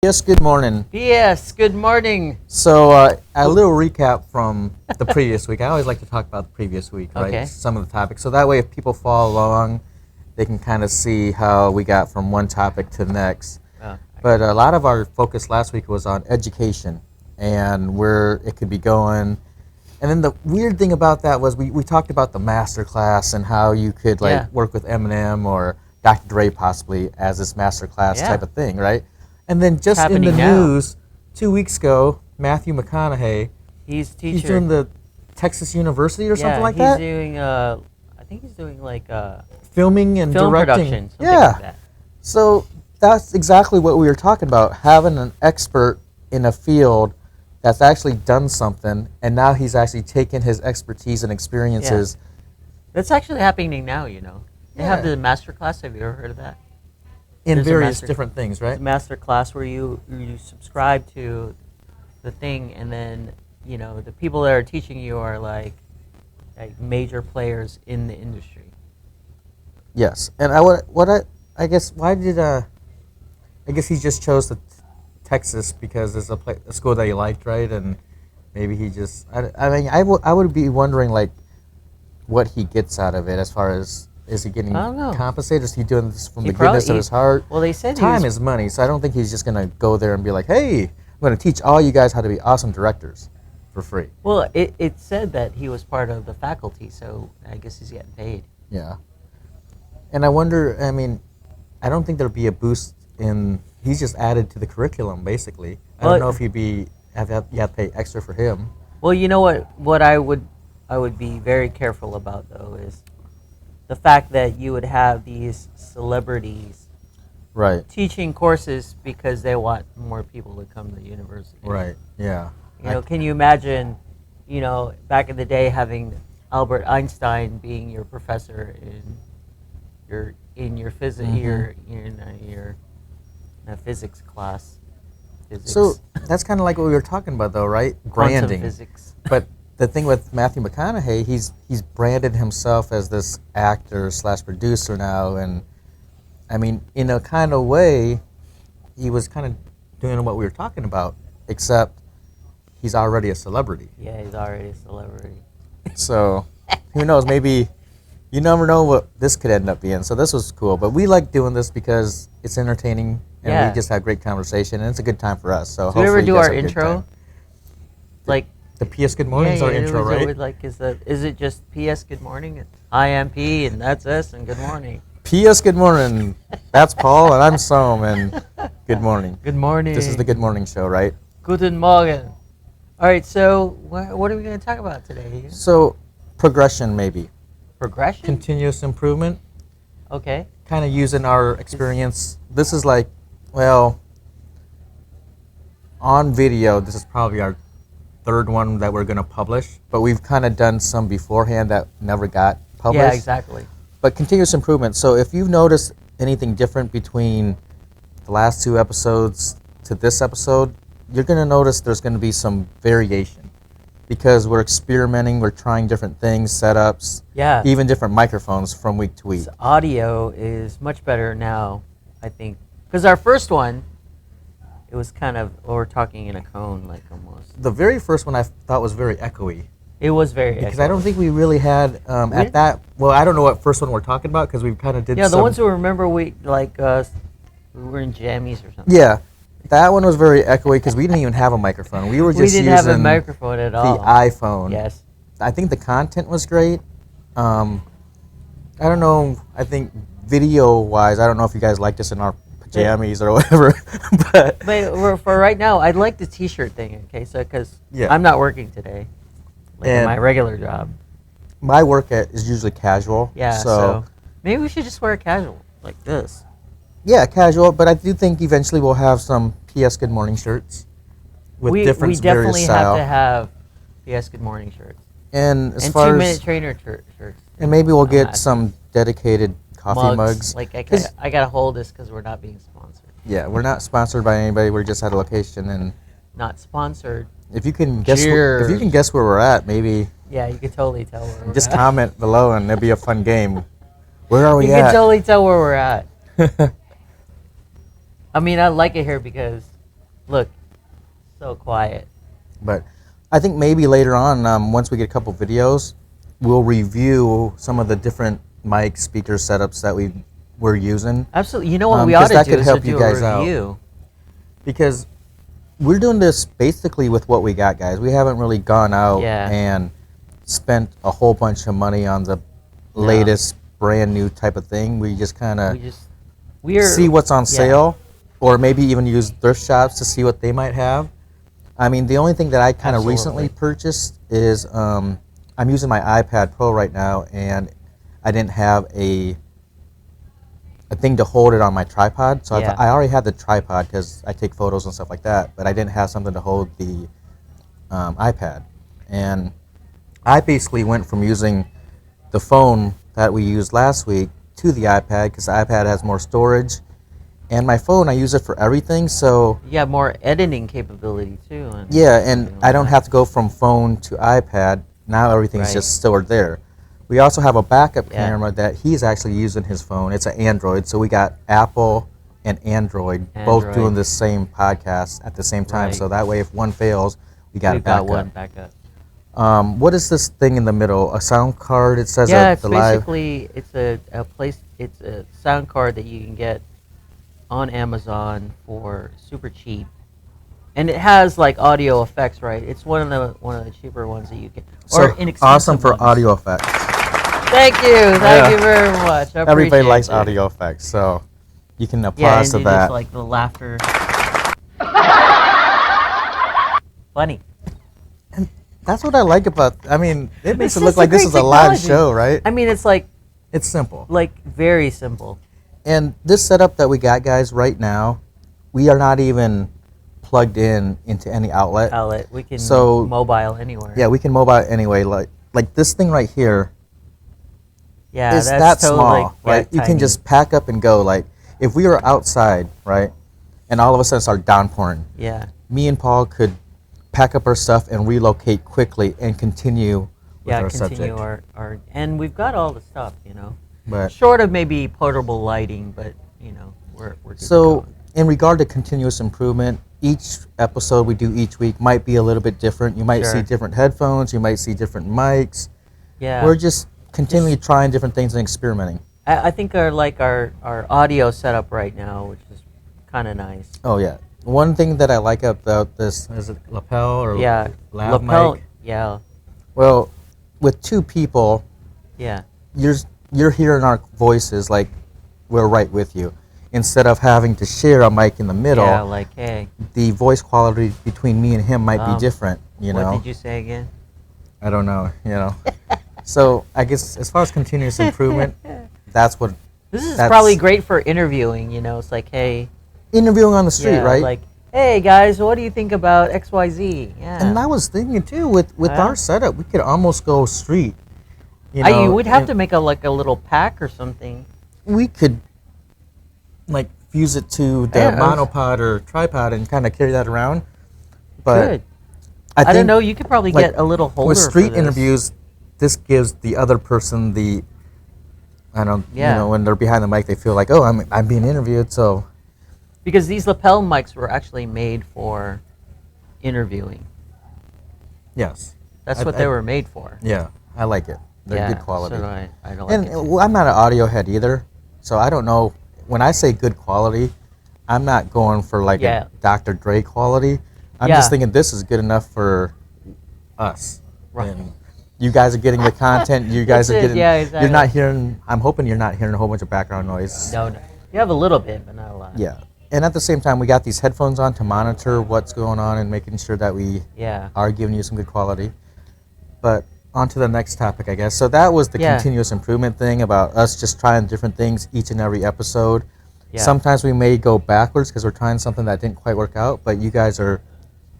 Yes, good morning. Yes, good morning. So, a little recap from the previous week. I always like to talk about the previous week, right? Okay. Some of the topics. So that way, if people follow along, they can kind of see how we got from one topic to the next. But a lot of our focus last week was on education and where it could be going. And then the weird thing about that was we talked about the master class and how you could work with Eminem or Dr. Dre possibly as this master class type of thing, right? And then just in the news, 2 weeks ago, Matthew McConaughey, he's doing the Texas University or something like that? Yeah, he's doing, I think he's doing like filming and film directing. production, something like that. So that's exactly what we were talking about, having an expert in a field that's actually done something, and now he's actually taken his expertise and experiences. Yeah. That's actually happening now, you know. They have the master class. Have you ever heard of that? In various different things, right? Master class where you subscribe to the thing, and then the people that are teaching you are like major players in the industry. Yes, and I guess why did I guess he just chose the Texas because it's a school that he liked, right? And maybe he just I would be wondering like what he gets out of it as far as. Is he getting compensated? Is he doing this from the goodness of his heart? Well, they said time is money, so I don't think he's just going to go there and be like, hey, I'm going to teach all you guys how to be awesome directors for free. Well, it said that he was part of the faculty, so I guess he's getting paid. Yeah. And I wonder, I don't think there'll be a boost in, he's just added to the curriculum, basically. I don't know if you have to pay extra for him. Well, you know what I would be very careful about, though, is the fact that you would have these celebrities teaching courses because they want more people to come to the university. Right, yeah. Can you imagine, back in the day having Albert Einstein being your professor in your physics your physics class? So that's kind of like what we were talking about, though, right? Branding. Quantum physics. But the thing with Matthew McConaughey, he's branded himself as this actor / producer now, and in a kind of way, he was kind of doing what we were talking about, except he's already a celebrity. Yeah, he's already a celebrity. So who knows? Maybe you never know what this could end up being. So this was cool, but we like doing this because it's entertaining, and we just have great conversation, and it's a good time for us. So hopefully we ever do you guys our have a good intro? time. The PS Good Morning is our intro, right? Is it just PS Good Morning? I am P, and that's S, and good morning. PS Good Morning. That's Paul, and I'm Som, and good morning. Good morning. This is the Good Morning Show, right? Guten Morgen. All right, so what are we going to talk about today? So, progression, maybe. Progression? Continuous improvement. Okay. Kind of using our experience. This is like, well, on video, this is probably our third one that we're going to publish, but we've kind of done some beforehand that never got published. Yeah, exactly. But continuous improvement. So if you've noticed anything different between the last two episodes to this episode, you're going to notice there's going to be some variation because we're experimenting, we're trying different things, setups, even different microphones from week to week. This audio is much better now, I think, because our first one, it was kind of, we're talking in a cone, like almost. The very first one I thought was very echoey. It was very because I don't think we really had at that. Well, I don't know what first one we're talking about because we kind of did. Yeah, the ones who remember we were in jammies or something. Yeah, that one was very echoey because we didn't even have a microphone. We were just using have a microphone at all. The iPhone. Yes. I think the content was great. I don't know. I think video-wise, I don't know if you guys liked us in our jammies or whatever, but for right now, I'd like the T-shirt thing. Okay, so because I'm not working today, in my regular job. My work is usually casual. Yeah, so maybe we should just wear casual like this. Yeah, casual, but I do think eventually we'll have some PS Good Morning shirts with different We definitely style. have to have PS Good Morning shirts. And as far 2-minute trainer shirts. And maybe we'll get some dedicated coffee mugs. Like I gotta hold this because we're not being sponsored. Yeah, we're not sponsored by anybody. We're just at a location and. Not sponsored. If you can guess, if you can guess where we're at, maybe. Yeah, you can totally tell where we're at. Just comment below and it'll be a fun game. Where are we at? You can totally tell where we're at. I mean, I like it here because Look, so quiet. But I think maybe later on, once we get a couple videos, we'll review some of the different mic speaker setups that we're using. Absolutely. You know what we ought to that do could is help to you do guys a out. review. Because we're doing this basically with what we got, guys. We haven't really gone out and spent a whole bunch of money on the latest brand new type of thing. We just kind of see what's on sale, or maybe even use thrift shops to see what they might have. I mean, the only thing that I kind of recently purchased is I'm using my iPad Pro right now, and I didn't have a thing to hold it on my tripod. So I already had the tripod because I take photos and stuff like that, but I didn't have something to hold the iPad. And I basically went from using the phone that we used last week to the iPad because the iPad has more storage. And my phone, I use it for everything, so... You have more editing capability, too. And I don't have to go from phone to iPad. Now everything's just stored there. We also have a backup camera that he's actually using his phone. It's an Android, so we got Apple and Android both doing the same podcast at the same time. So that way, if one fails, we got a backup. One backup. What is this thing in the middle? A sound card? It says it's basically it's a sound card that you can get on Amazon for super cheap, and it has like audio effects. Right, it's one of the cheaper ones that you get. Or inexpensive awesome for ones. audio effects. Thank you very much. Everybody likes audio effects, so you can applause to that. Just like the laughter. Funny. And that's what I like about. I mean, it makes it look like this is a live show, right? I mean, it's simple. Like very simple. And this setup that we got, guys, right now, we are not even plugged into any outlet. We can mobile anywhere. Yeah, we can mobile anyway. Like this thing right here. Yeah, is that small, right? You can just pack up and go. Like if we were outside, right, and all of a sudden start downpouring. Yeah. Me and Paul could pack up our stuff and relocate quickly and continue with our subject. Our and we've got all the stuff, But short of maybe portable lighting, but we're good so to go. In regard to continuous improvement, each episode we do each week might be a little bit different. You might see different headphones, you might see different mics. Yeah. We're just continually trying different things and experimenting. I think our audio setup right now, which is kind of nice. Oh yeah. One thing that I like about this is it lapel or lav lapel mic? Yeah. Well, with two people, you're hearing our voices like we're right with you. Instead of having to share a mic in the middle, the voice quality between me and him might be different, What did you say again? I don't know, So I guess as far as continuous improvement, that's what... This is probably great for interviewing, It's like, hey... Interviewing on the street, right? Like, hey, guys, what do you think about XYZ? Yeah. And I was thinking, too, with our setup, we could almost go street. You would have to make a little pack or something. We could... like fuse it to the monopod or tripod and kind of carry that around. But I don't know. You could probably get a little holder with street for this. interviews. This gives the other person when they're behind the mic, they feel like, oh, I'm being interviewed. So because these lapel mics were actually made for interviewing. Yes, that's what they were made for. Yeah, I like it. They're good quality. So I don't like it. And I'm not an audio head either, so I don't know. When I say good quality, I'm not going for a Dr. Dre quality. I'm just thinking this is good enough for us. Right. And you guys are getting the content. You guys are getting. Yeah, exactly. You're not hearing. I'm hoping you're not hearing a whole bunch of background noise. No. You have a little bit, but not a lot. Yeah. And at the same time, we got these headphones on to monitor what's going on and making sure that we are giving you some good quality. But on to the next topic, I guess. So that was the continuous improvement thing about us just trying different things each and every episode. Yeah. Sometimes we may go backwards because we're trying something that didn't quite work out, but you guys are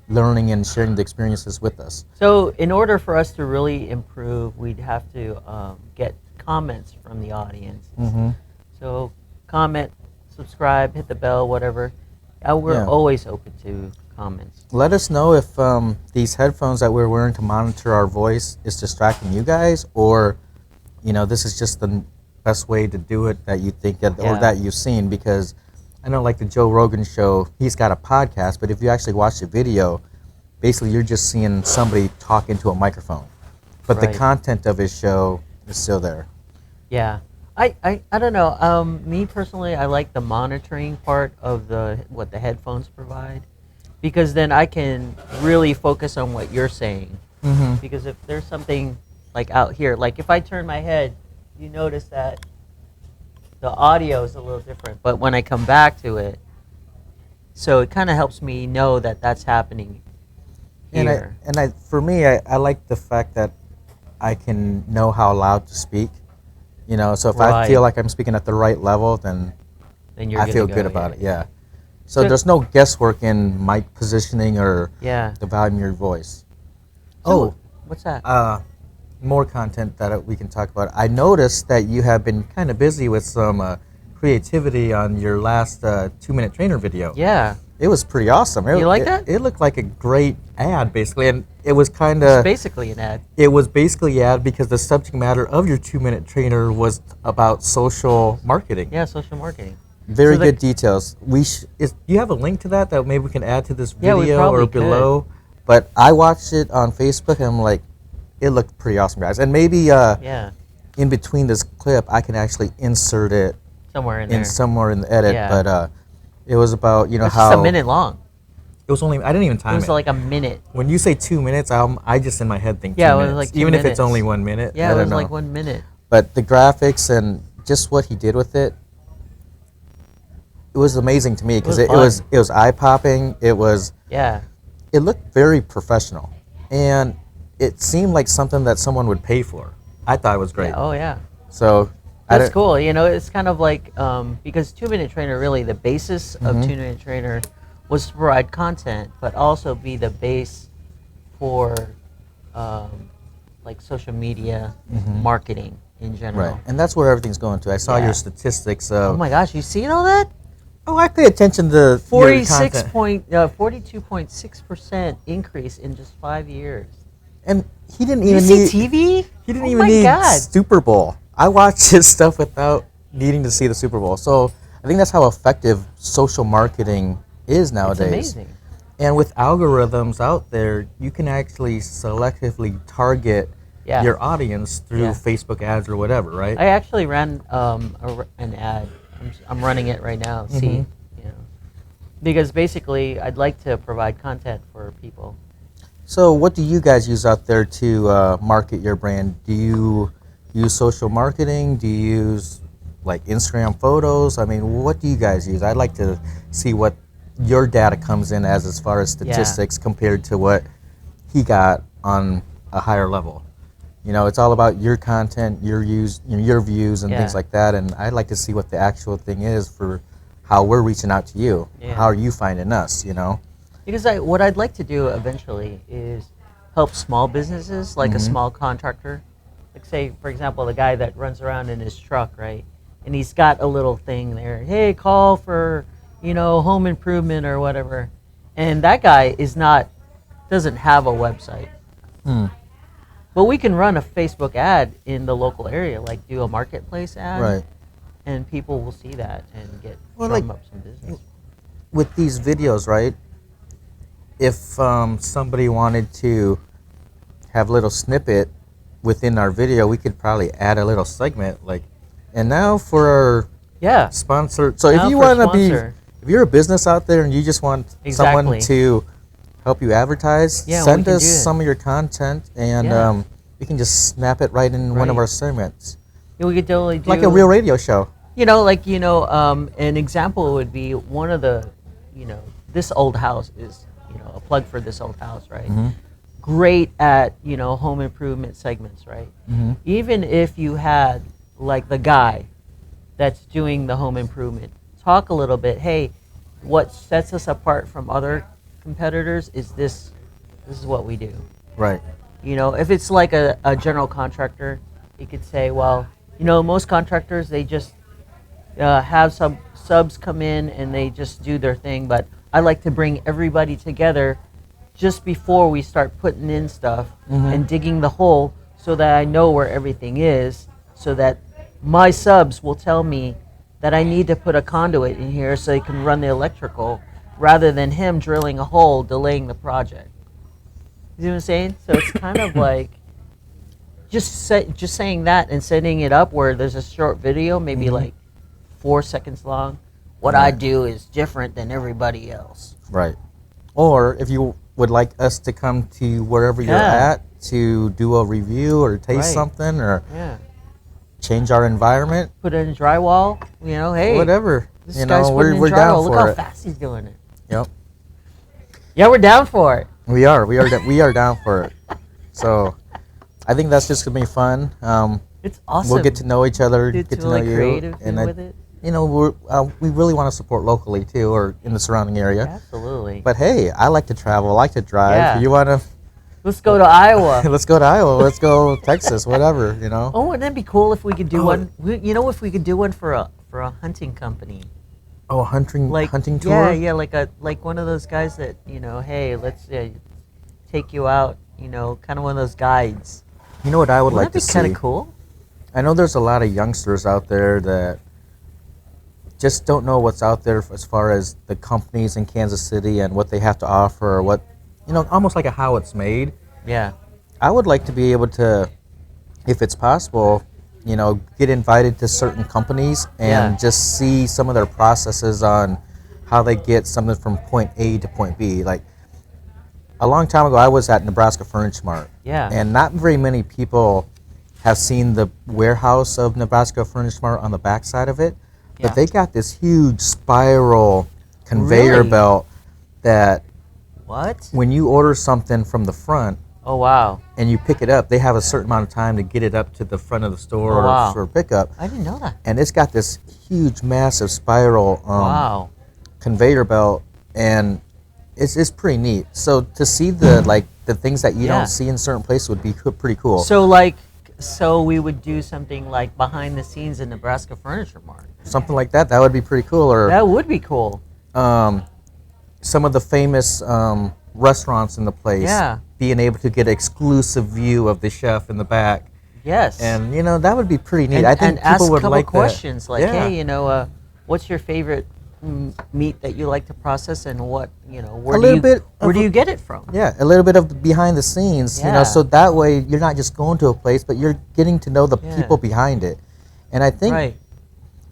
learning and sharing the experiences with us. So in order for us to really improve, we'd have to get comments from the audience. Mm-hmm. So comment, subscribe, hit the bell, whatever. We're always open to comments. Let us know if these headphones that we're wearing to monitor our voice is distracting you guys, or this is just the best way to do it that you think or that you've seen, because I know like the Joe Rogan show, he's got a podcast, but if you actually watch the video, basically you're just seeing somebody talk into a microphone. But the content of his show is still there. Yeah. I don't know. Me personally, I like the monitoring part of what the headphones provide, because then I can really focus on what you're saying. Mm-hmm. Because if there's something like out here, like if I turn my head, you notice that the audio is a little different. But when I come back to it, so it kind of helps me know that that's happening here. And for me, I like the fact that I can know how loud to speak. You know, so if I feel like I'm speaking at the right level, then I feel good about it. Yeah. So there's no guesswork in mic positioning or the volume of your voice. So what's that? More content that we can talk about. I noticed that you have been kind of busy with some creativity on your last 2-minute trainer video. Yeah. It was pretty awesome. You like that? It looked like a great ad, basically, and it was kind of... It's basically an ad. It was basically an ad because the subject matter of your 2-minute trainer was about social marketing. Yeah, social marketing. Very good details. Do you have a link to that maybe we can add to this video or below? Could. But I watched it on Facebook, and I'm like, it looked pretty awesome, guys. And maybe in between this clip, I can actually insert it somewhere in the edit. Yeah. But it was about, you know, it's how... just a minute long. It was only... I didn't even time it. It was like a minute. When you say 2 minutes, I just in my head think 2 minutes. It was like 2 even minutes. If it's only 1 minute. Yeah, it was like 1 minute. But the graphics and just what he did with it, it was amazing to me because it was eye-popping. It was... Yeah. It looked very professional. And it seemed like something that someone would pay for. I thought it was great. Yeah, oh, yeah. So... That's cool. You know, it's kind of like, because 2-minute trainer, really, the basis of 2-minute trainer was to provide content, but also be the base for, like, social media marketing in general. Right. And that's where everything's going to. I saw your statistics of... Oh, my gosh. You seen all that? Oh, I pay attention to 42.6% increase in just 5 years. And he didn't even need TV. He didn't even need Super Bowl. I watch his stuff without needing to see the Super Bowl. So I think that's how effective social marketing is nowadays. It's amazing. And with algorithms out there, you can actually selectively target your audience through Facebook ads or whatever, right? I actually ran an ad. I'm running it right now. See, you know, because basically I'd like to provide content for people. So what do you guys use out there to market your brand? Do you use social marketing? Do you use like Instagram photos? I mean, what do you guys use? I'd like to see what your data comes in as far as statistics compared to what he got on a higher level. You know, it's all about your content, your views, and things like that. And I'd like to see what the actual thing is for how we're reaching out to you. Yeah. How are you finding us, you know? Because what I'd like to do eventually is help small businesses, like a small contractor. Like say, for example, the guy that runs around in his truck, right? And he's got a little thing there. Hey, call for, you know, home improvement or whatever. And that guy doesn't have a website. But we can run a Facebook ad in the local area, like do a marketplace ad. Right. And people will see that and drum up some business. With these videos, right? If somebody wanted to have a little snippet within our video, we could probably add a little segment like, and now for our sponsor. So if you want to be, if you're a business out there and you just want someone to help you advertise, send us some of your content and we can just snap it right in one of our segments. Yeah, we could totally do like a real radio show. You know, like, you know, an example would be one of the, you know, This Old House is, you know, a plug for This Old House, right? Great at, you know, home improvement segments, right? Even if you had like the guy that's doing the home improvement, talk a little bit, hey, what sets us apart from other competitors is this is what we do. Right. You know, if it's like a general contractor, you could say, well, you know, most contractors, they just have some subs come in and they just do their thing, but I like to bring everybody together just before we start putting in stuff and digging the hole so that I know where everything is, so that my subs will tell me that I need to put a conduit in here so he can run the electrical, rather than him drilling a hole, delaying the project. You see what I'm saying? So it's kind of like just saying that and setting it up where there's a short video, maybe like 4 seconds long. What I do is different than everybody else. Right. Or if you would like us to come to wherever you're at to do a review or taste something or change our environment. Put it in drywall, hey. Whatever. This guy's putting in down drywall. for Look how it. fast he's doing it. Yep. Yeah, we're down for it. We are down for it. So I think that's just going to be fun. It's awesome. We'll get to know each other, get to know you. Creative and with it. We really want to support locally too, or in the surrounding area. Absolutely. But hey, I like to travel. I like to drive. Yeah. You want to? Let's go to Iowa. Let's go to Iowa. Let's go Texas. Whatever. Oh, wouldn't that be cool if we could do one? If we could do one for a hunting company. Oh, a hunting tour. Yeah, like one of those guys that hey, let's take you out. Kind of one of those guides. You know what I would like to see? That'd be kind of cool. I know there's a lot of youngsters out there that just don't know what's out there as far as the companies in Kansas City and what they have to offer, or what, almost like how it's made. Yeah. I would like to be able to, if it's possible, get invited to certain companies and just see some of their processes on how they get something from point A to point B. Like a long time ago, I was at Nebraska Furniture Mart. Yeah. And not very many people have seen the warehouse of Nebraska Furniture Mart on the backside of it. But they got this huge spiral conveyor belt that when you order something from the front, oh wow, and you pick it up, they have a certain amount of time to get it up to the front of the store for pickup. I didn't know that. And it's got this huge, massive spiral conveyor belt, and it's pretty neat. So to see the things that you don't see in certain places would be pretty cool. So we would do something like behind the scenes in Nebraska Furniture Mart. Something like that. That would be pretty cool. Or that would be cool. Some of the famous restaurants in the place. Yeah. Being able to get exclusive view of the chef in the back. Yes. And that would be pretty neat. And, I think people would like questions that. Like, hey, what's your favorite meat that you like to process, and what where do you get it from? Yeah, a little bit of behind the scenes, so that way you're not just going to a place, but you're getting to know the people behind it. And I think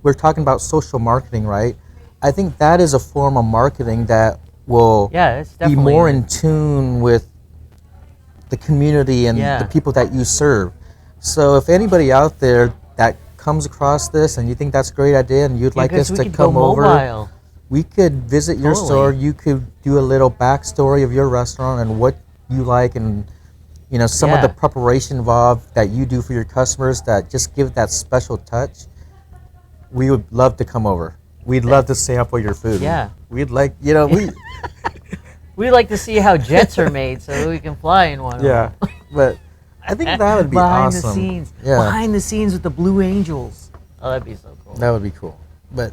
we're talking about social marketing, right? I think that is a form of marketing that will be more in tune with the community and the people that you serve. So if anybody out there that comes across this and you think that's a great idea and you'd like us to come over, we could visit your store. You could do a little backstory of your restaurant and what you like, and some of the preparation involved that you do for your customers that just give that special touch. We would love to come over. We'd love to sample your food. Yeah. We'd like, we'd like to see how jets are made so that we can fly in one. Yeah, but I think that would be behind awesome. The scenes. Yeah. Behind the scenes with the Blue Angels. Oh, that'd be so cool. That would be cool. But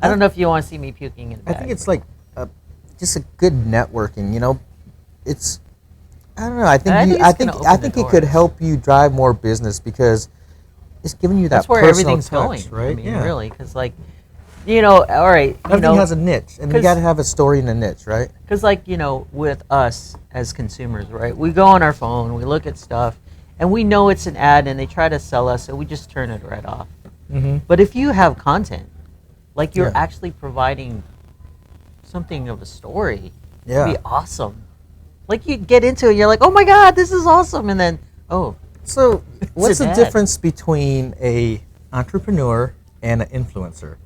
I don't know if you want to see me puking in a bag. I think it's like just a good networking. It's I don't know. I think it could help you drive more business because it's giving you that. That's where personal everything's touch, going. right? I mean, really, because all right. Everything has a niche, and you got to have a story in a niche, right? Because, with us as consumers, right, we go on our phone, we look at stuff, and we know it's an ad, and they try to sell us, so we just turn it right off. Mm-hmm. But if you have content, like you're actually providing something of a story, it'd be awesome. Like you get into it, you're like, oh my God, this is awesome, and then so what's the difference between a entrepreneur and an influencer?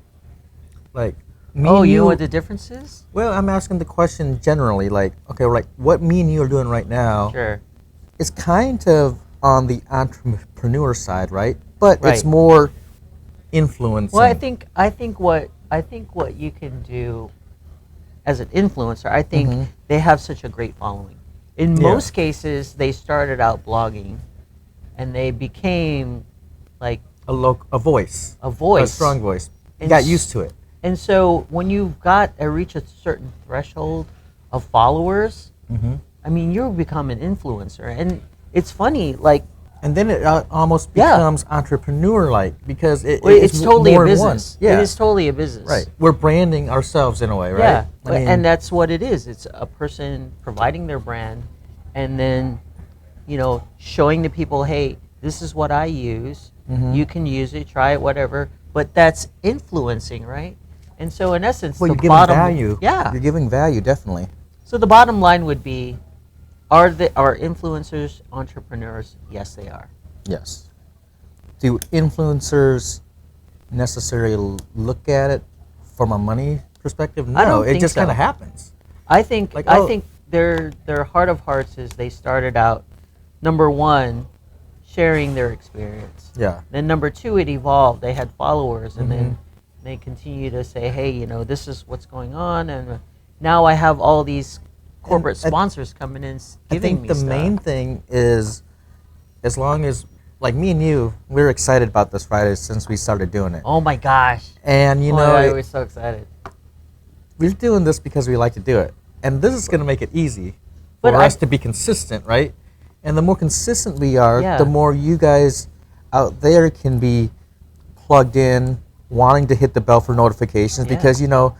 You know what the difference is? Well, I'm asking the question generally, what me and you are doing right now. Sure. It's kind of on the entrepreneur side, right? But it's more influencing. Well, I think what you can do as an influencer, I think they have such a great following. In most cases, they started out blogging, and they became like a voice, a strong voice. You got used to it. And so when you've reach a certain threshold of followers, I mean, you become an influencer. And it's funny, And then it almost becomes entrepreneur-like because it's totally a more business. Yeah. It is totally a business. Right. We're branding ourselves in a way, right? Yeah, I mean, and that's what it is. It's a person providing their brand, and then, showing the people, hey, this is what I use. Mm-hmm. You can use it, try it, whatever. But that's influencing, right? And so, in essence, well, the you're giving bottom value. Yeah. You're giving value, definitely. So the bottom line would be, are influencers entrepreneurs? Yes, they are. Yes. Do influencers necessarily look at it from a money perspective? No, I don't it think just so. kind of happens. I think Like, I think their heart of hearts is they started out, number one, sharing their experience. Yeah. Then number two, it evolved. They had followers, and Mm-hmm. then they continue to say, hey, this is what's going on, and now I have all these corporate sponsors coming in giving me I think the main thing is, as long as, like me and you, we're excited about this Friday since we started doing it. Oh my gosh. And I was so excited. We're doing this because we like to do it. And this is going to make it easy for But us to be consistent, right? And the more consistent we are, the more you guys out there can be plugged in, wanting to hit the bell for notifications, because you know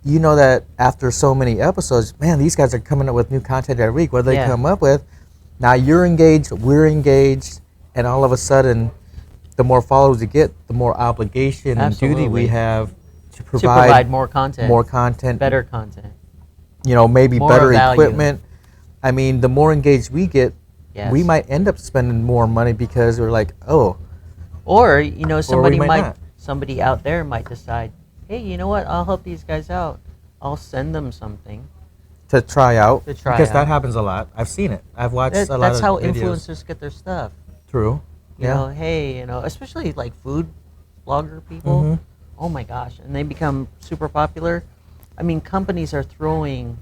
that after so many episodes, man, these guys are coming up with new content every week. What do they come up with? Now you're engaged, we're engaged, and all of a sudden, the more followers you get, the more obligation and duty we have to provide more content, better content, maybe more better value. equipment. I mean, the more engaged we get, we might end up spending more money because we're like, oh. Or somebody out there might decide, hey, you know what? I'll help these guys out. I'll send them something to try out. Because that happens a lot. I've seen it. I've watched a lot of videos. That's how influencers get their stuff. True. Hey, especially like food blogger people. Mm-hmm. Oh my gosh, and they become super popular. I mean, companies are throwing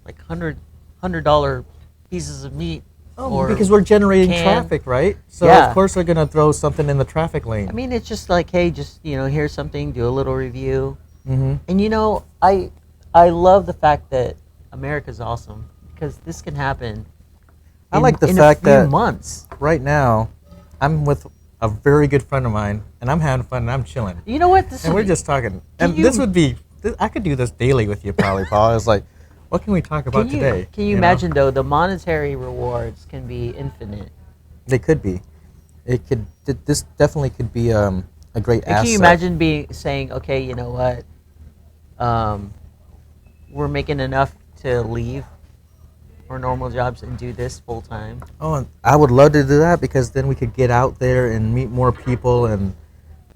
like $100 pieces of meat. Because we're generating traffic, right? So of course they're gonna throw something in the traffic lane. I mean, it's just like, hey, here's something, do a little review. Mm-hmm. And I love the fact that America's awesome, because this can happen. I like the in fact a few that months. Right now, I'm with a very good friend of mine, and I'm having fun, and I'm chilling. You know what? We're just talking. And this would be, I could do this daily with you probably, Paul. I was like, what can we talk about today? Can you imagine, though, the monetary rewards can be infinite? They could be. This definitely could be a great asset. Can you imagine saying, okay, you know what? We're making enough to leave our normal jobs and do this full time. Oh, and I would love to do that, because then we could get out there and meet more people, and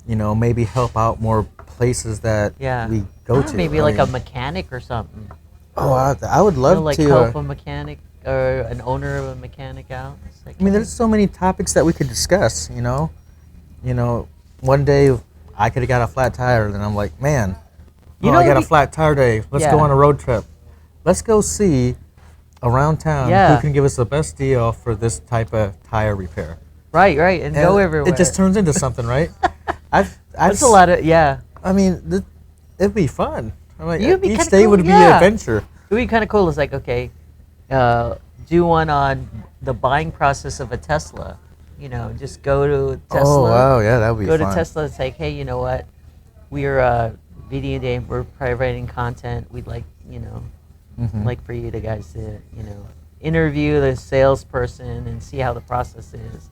maybe help out more places that we go to. Maybe like a mechanic or something. Oh, I would love to help a mechanic or an owner of a mechanic out. Like, there's so many topics that we could discuss. One day I could have got a flat tire, and I'm like, man, I got a flat tire day. Let's go on a road trip. Let's go see around town who can give us the best deal for this type of tire repair. Right, and go everywhere. It just turns into something, right? That's a lot of I mean, it'd be fun. I'm like, each day would be an adventure. It would be kind of cool. It's like, okay, do one on the buying process of a Tesla. Just go to Tesla. Oh, wow, yeah, that would be fun. Go to Tesla and say, hey, you know what? We're video game. We're providing content. We'd like, like for you guys to, interview the salesperson and see how the process is.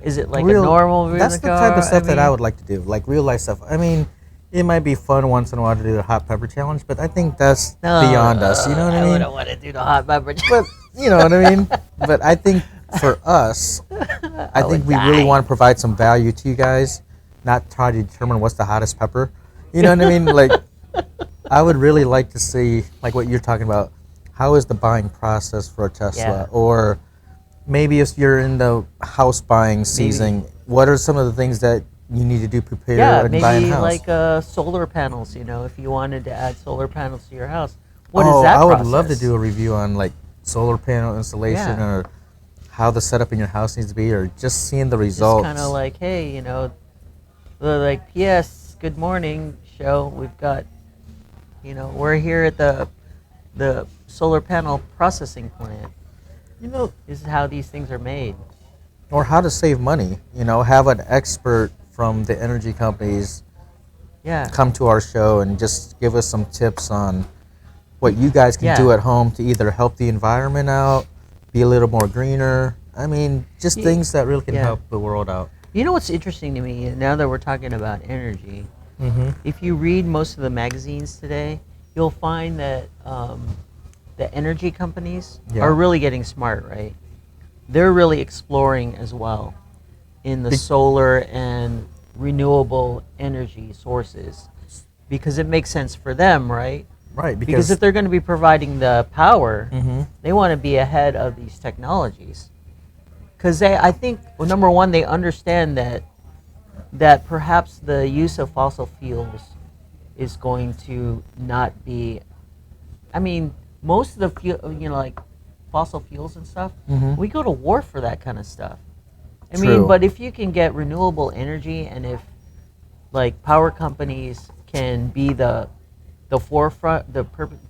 Is it like a normal? That's the type of stuff that I would like to do, like real life stuff. I mean, it might be fun once in a while to do the hot pepper challenge, but I think that's beyond us. You know what I mean? I wouldn't want to do the hot pepper challenge. But you know what I mean? But I think for us, I think we really want to provide some value to you guys, not try to determine what's the hottest pepper. You know what I mean? Like, I would really like to see, like what you're talking about, how is the buying process for a Tesla? Or maybe if you're in the house buying season, what are some of the things that you need to do prepare and buy a house? Maybe like solar panels, if you wanted to add solar panels to your house. What is that I would process? love to do a review on like solar panel installation or how the setup in your house needs to be, or just seeing the results. It's kind of like, hey, like, P.S. Good morning show. We've got, we're here at the solar panel processing plant. This is how these things are made. or how to save money. Have an expert from the energy companies come to our show and just give us some tips on what you guys can do at home to either help the environment out, be a little more greener. I mean, just things that really can help the world out. You know what's interesting to me, now that we're talking about energy, if you read most of the magazines today, you'll find that the energy companies are really getting smart, right? They're really exploring as well in the solar and renewable energy sources because it makes sense for them, right? Right. Because if they're going to be providing the power, they want to be ahead of these technologies. Because I think, well, number one, they understand that perhaps the use of fossil fuels is going to not be. I mean, most of the fuel, like fossil fuels and stuff, we go to war for that kind of stuff. I mean, but if you can get renewable energy, and if like power companies can be the forefront,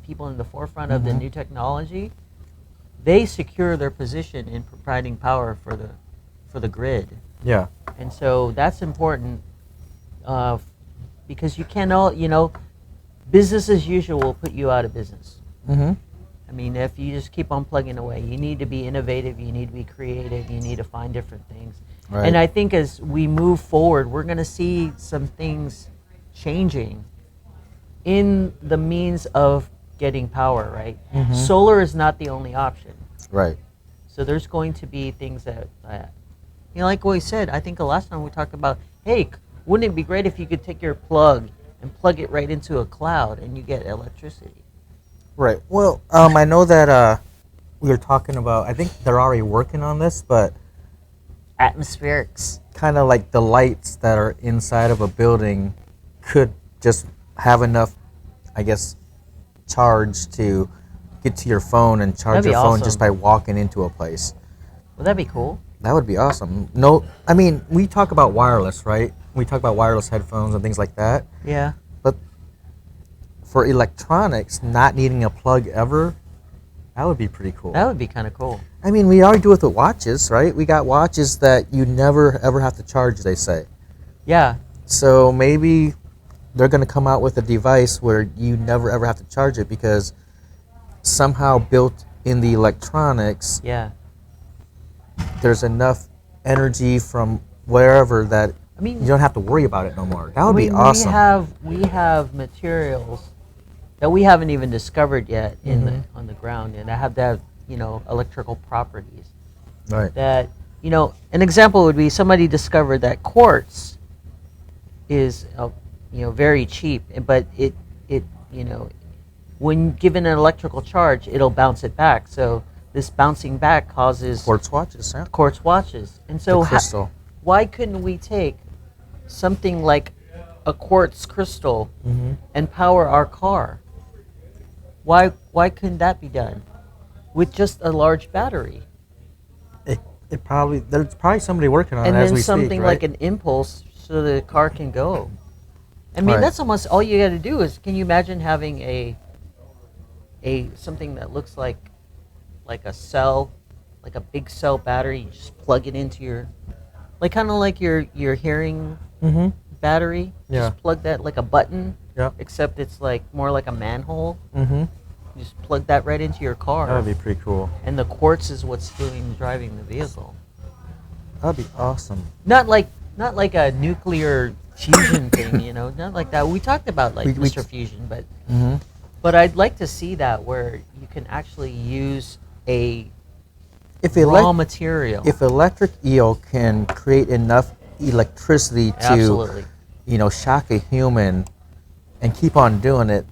people in the forefront of the new technology, they secure their position in providing power for the grid. Yeah. And so that's important because you cannot, business as usual will put you out of business. I mean, if you just keep on plugging away, you need to be innovative, you need to be creative, you need to find different things. Right. And I think as we move forward, we're going to see some things changing in the means of getting power, right? Solar is not the only option. Right. So there's going to be things that, like what we said, I think the last time we talked about, hey, wouldn't it be great if you could take your plug and plug it right into a cloud and you get electricity? Right. Well, I know that we were talking about, I think they're already working on this, but atmospherics. Kind of like the lights that are inside of a building could just have enough, I guess, charge to get to your phone and charge your phone just by walking into a place. Would that be cool? That would be awesome. No, I mean, we talk about wireless, right? We talk about wireless headphones and things like that. Yeah. But for electronics, not needing a plug ever, that would be pretty cool. That would be kind of cool. I mean, we already do it with watches, right? We got watches that you never, ever have to charge, they say. Yeah. So maybe they're going to come out with a device where you never, ever have to charge it because somehow built in the electronics, there's enough energy from wherever that you don't have to worry about it no more. That would be awesome. We have materials that we haven't even discovered yet on the ground, and I have to have electrical properties. Right. That an example would be somebody discovered that quartz is very cheap, but it when given an electrical charge, it'll bounce it back. So this bouncing back causes quartz watches. Yeah. Quartz watches, and so crystal. Why couldn't we take something like a quartz crystal and power our car? Why couldn't that be done with just a large battery? There's probably somebody working on it as we speak, and then something like an impulse so the car can go. I mean, that's almost all you got to do. Is can you imagine having a something that looks like a cell, like a big cell battery? You just plug it into your, kind of like your hearing battery. Yeah. Just plug that like a button. Yeah. Except it's more like a manhole. You just plug that right into your car. That would be pretty cool. And the quartz is what's driving the vehicle. That'd be awesome. Not like a nuclear fusion thing, not like that. We talked about Mr. Fusion, but I'd like to see that where you can actually use a raw material. If electric eel can create enough electricity to, shock a human and keep on doing it,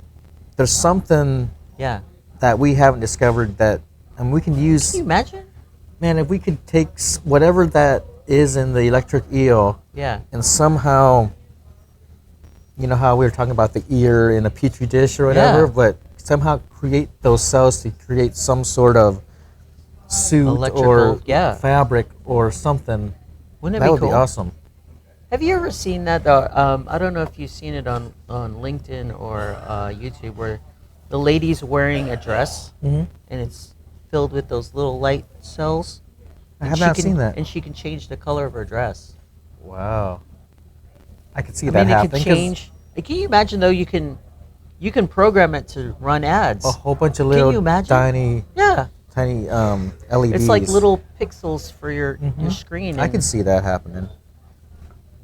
there's something that we haven't discovered that, and we can use. Can you imagine? Man, if we could take whatever that is in the electric eel, and somehow, how we were talking about the ear in a petri dish or whatever, but somehow create those cells to create some sort of suit or fabric or something. Wouldn't it be cool? That would be awesome. Have you ever seen that? I don't know if you've seen it on LinkedIn or YouTube, where the lady's wearing a dress and it's filled with those little light cells. I have not seen that. And she can change the color of her dress. Wow. I could see I that mean, happening. It could change. Can you imagine though? You can program it to run ads. A whole bunch of little tiny LEDs. It's like little pixels for your screen. I can see that happening.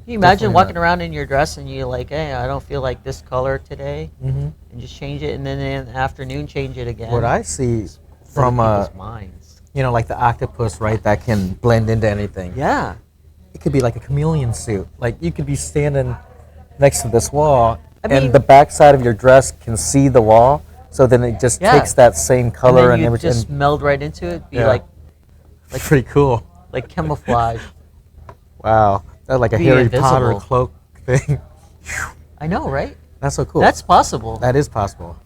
Can you imagine walking around in your dress and you're like, hey, I don't feel like this color today, and just change it, and then in the afternoon change it again. What I see from minds. Like the octopus, right? That can blend into anything. Yeah. It could be like a chameleon suit. Like you could be standing next to this wall, and the back side of your dress can see the wall. So then it just takes that same color and everything. Just meld right into it. Be like pretty cool. Like camouflage. Wow. That's like a Harry Potter cloak thing. I know, right? That's so cool. That's possible. That is possible.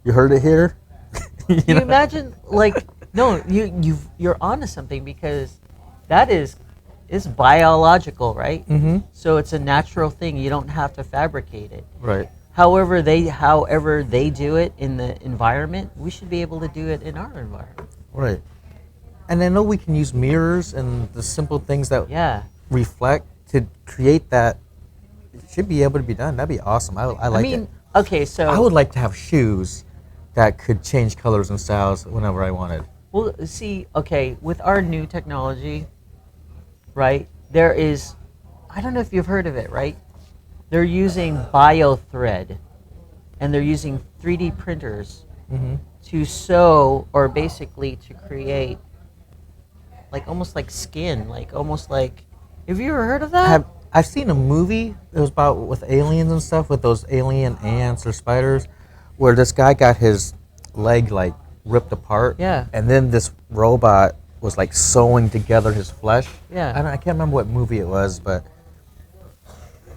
You heard it here? Can you imagine, like, no, you're onto something, because that is biological, right? Mm-hmm. So it's a natural thing. You don't have to fabricate it. Right. However they do it in the environment, we should be able to do it in our environment. Right. And I know we can use mirrors and the simple things that reflect to create that. It should be able to be done. That'd be awesome. I like it. Okay, so I would like to have shoes that could change colors and styles whenever I wanted. Well, see, okay, with our new technology, right, there is, I don't know if you've heard of it, right? They're using BioThread, and they're using 3D printers to sew, or basically to create, like almost like skin, like almost like, have you ever heard of that? I've seen a movie, it was about with aliens and stuff, with those alien ants or spiders, where this guy got his leg like ripped apart. Yeah. And then this robot was like sewing together his flesh. Yeah. I can't remember what movie it was, but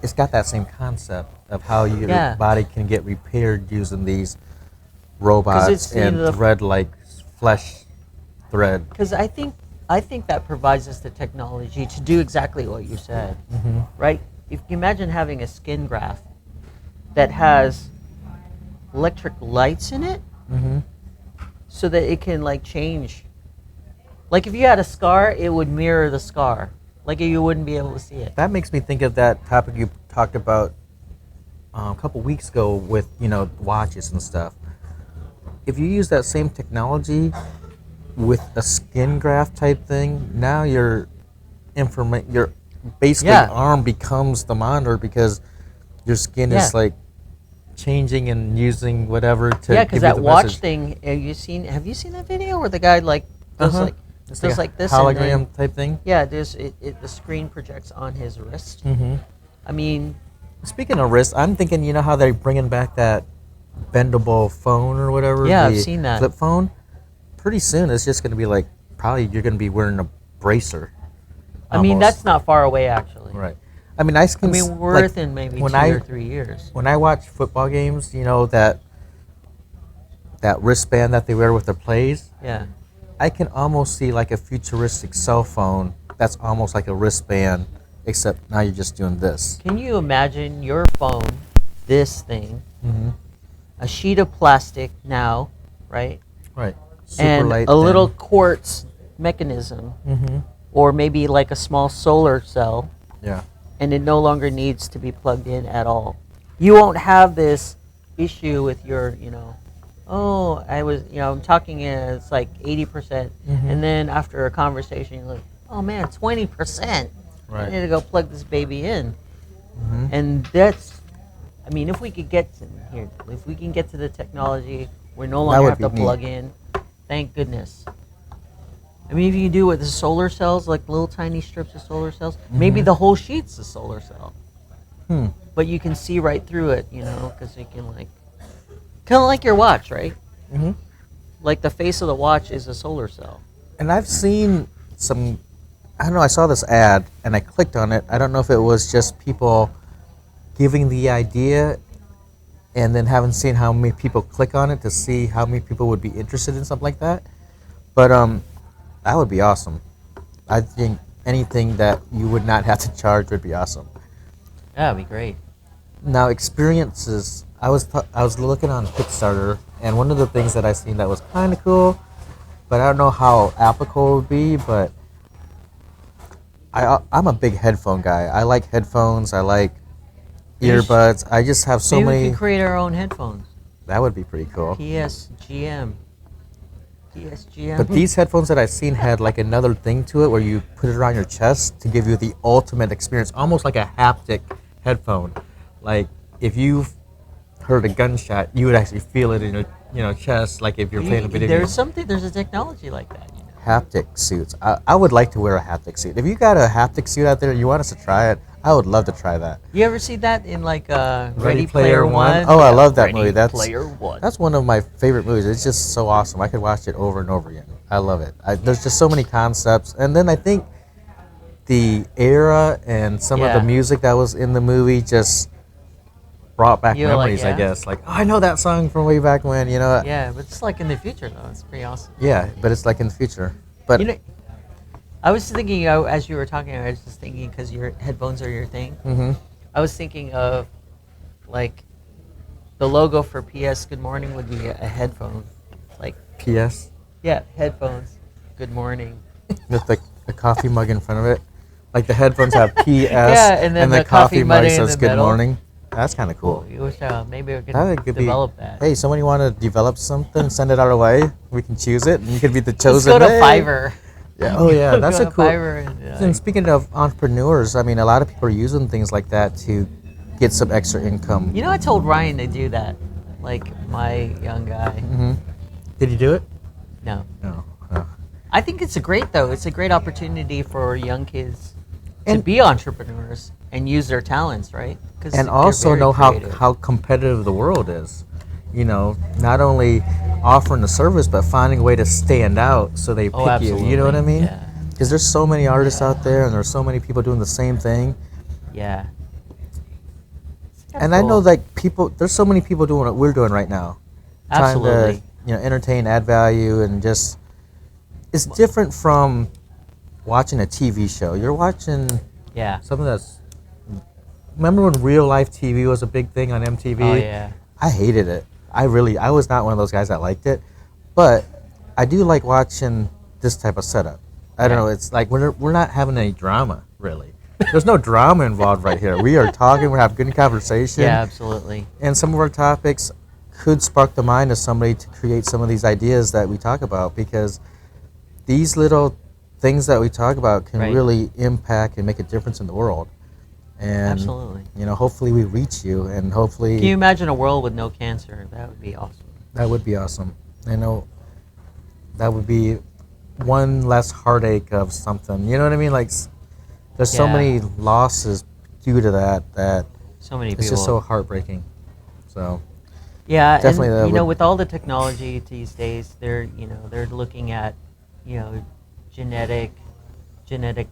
it's got that same concept of how your body can get repaired using these robots and thread like flesh thread. Because I think that provides us the technology to do exactly what you said, right? If you imagine having a skin graft that has electric lights in it, so that it can like change. Like if you had a scar, it would mirror the scar. Like you wouldn't be able to see it. That makes me think of that topic you talked about a couple weeks ago with watches and stuff. If you use that same technology with a skin graft type thing, now your basically arm becomes the monitor, because your skin is like changing and using whatever to because that watch thing. Have you seen that video where the guy like does like this hologram type thing? Yeah, the screen projects on his wrist. I mean, speaking of wrist, I'm thinking, how they're bringing back that bendable phone or whatever. Yeah, I've seen that flip phone. Pretty soon, it's just going to be like, probably you're going to be wearing a bracer. I mean, that's not far away, actually. Right. I mean, we're within maybe 2 or 3 years. When I watch football games, that wristband that they wear with their plays. Yeah. I can almost see like a futuristic cell phone that's almost like a wristband, except now you're just doing this. Can you imagine your phone, this thing, a sheet of plastic now, right? Right. Super and light a little quartz mechanism, or maybe like a small solar cell. Yeah. And it no longer needs to be plugged in at all. You won't have this issue with your, I'm talking, it's like 80%. And then after a conversation, you're like, oh man, 20%. Right. I need to go plug this baby in. And that's, if we could get to here, if we can get to the technology, we no longer have to plug in. Thank goodness. If you do with the solar cells, like little tiny strips of solar cells, maybe the whole sheet's a solar cell. But you can see right through it, because you can kind of like your watch, right? Like the face of the watch is a solar cell. And I've seen some, I saw this ad and I clicked on it. I don't know if it was just people giving the idea and then haven't seen how many people click on it to see how many people would be interested in something like that. But that would be awesome. I think anything that you would not have to charge would be awesome. That would be great. Now, experiences. I was looking on Kickstarter, and one of the things that I seen that was kind of cool, but I don't know how applicable it would be, but I'm a big headphone guy. I like headphones. I like You sh- earbuds. I just have so Maybe we many. could create our own headphones. That would be pretty cool. PSGM. PSGM. But these headphones that I've seen had like another thing to it where you put it around your chest to give you the ultimate experience, almost like a haptic headphone. Like if you've heard a gunshot, you would actually feel it in your chest, like if you're playing a video game. There's a technology like that. Haptic suits. I would like to wear a haptic suit. If you got a haptic suit out there and you want us to try it, I would love to try that. You ever see that in like Ready Player One? Oh, I love that movie. Player One. That's one of my favorite movies. It's just so awesome. I could watch it over and over again. I love it. There's just so many concepts. And then I think the era and some of the music that was in the movie just brought back memories, I guess. Like, oh, I know that song from way back when, Yeah, but it's like in the future, though. It's pretty awesome. Yeah, but it's like in the future. But I was thinking, as you were talking, I was just thinking, because your headphones are your thing. Mm-hmm. I was thinking of, like, the logo for PS Good Morning would be a headphone. Like, PS? Yeah, headphones. Good morning. With the coffee mug in front of it. Like the headphones have PS and then the coffee mug says Good Morning. That's kind of cool. You wish maybe we could develop that. Hey, somebody want to develop something? Send it our way. We can choose it, and you could be the chosen. Let's go to Fiverr. Yeah. Oh yeah, that's a cool. And speaking of entrepreneurs, I mean, a lot of people are using things like that to get some extra income. I told Ryan to do that, like my young guy. Mm-hmm. Did you do it? No. No. Oh. I think it's a great opportunity for young kids to be entrepreneurs and use their talents, right? And also know how competitive the world is. Not only offering the service, but finding a way to stand out so they pick you. You know what I mean? Because there's so many artists out there, and there's so many people doing the same thing. Yeah. I know there's so many people doing what we're doing right now. Absolutely. Trying to, entertain, add value, and just, it's different from watching a TV show. You're watching something that's, remember when real life TV was a big thing on MTV? Oh, yeah. I hated it. I was not one of those guys that liked it, but I do like watching this type of setup. I don't know. It's like we're not having any drama, really. There's no drama involved right here. We are talking. We're having good conversation. Yeah, absolutely. And some of our topics could spark the mind of somebody to create some of these ideas that we talk about, because these little things that we talk about can really impact and make a difference in the world. And, absolutely. Hopefully we reach you, and hopefully... Can you imagine a world with no cancer? That would be awesome. That would be awesome. I know that would be one less heartache of something. You know what I mean? Like, there's so many losses due to that so many people. It's just so heartbreaking. So... Yeah, definitely. And with all the technology these days, they're looking at genetic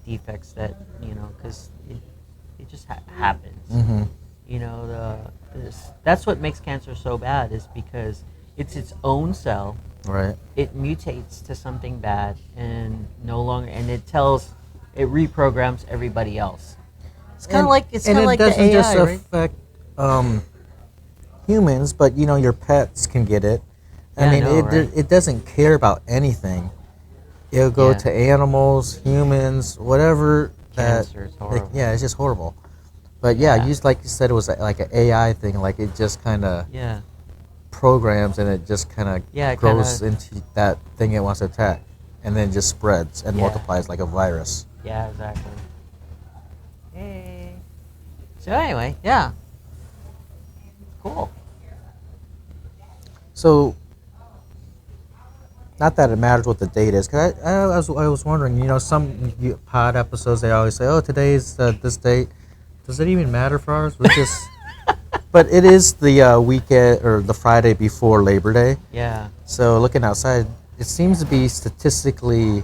defects that because it just happens. Mm-hmm. That's what makes cancer so bad, is because it's its own cell. Right. It mutates to something bad, and it reprograms everybody else. It's kind of like the AI, right? It doesn't just right? affect humans, but your pets can get it. It doesn't care about anything. It'll go to animals, humans, whatever. Cancer, it's horrible. It's just horrible. But just like you said, it was like an AI thing. Like it just kind of programs, and it just kind of grows into that thing it wants to attack, and then just spreads and multiplies like a virus. Yeah, exactly. Hey. So anyway, cool. So, not that it matters what the date is, because I was wondering, some pod episodes, they always say, oh, today's this date. Does it even matter for ours? We just, but it is the weekend, or the Friday before Labor Day. Yeah. So looking outside, it seems to be statistically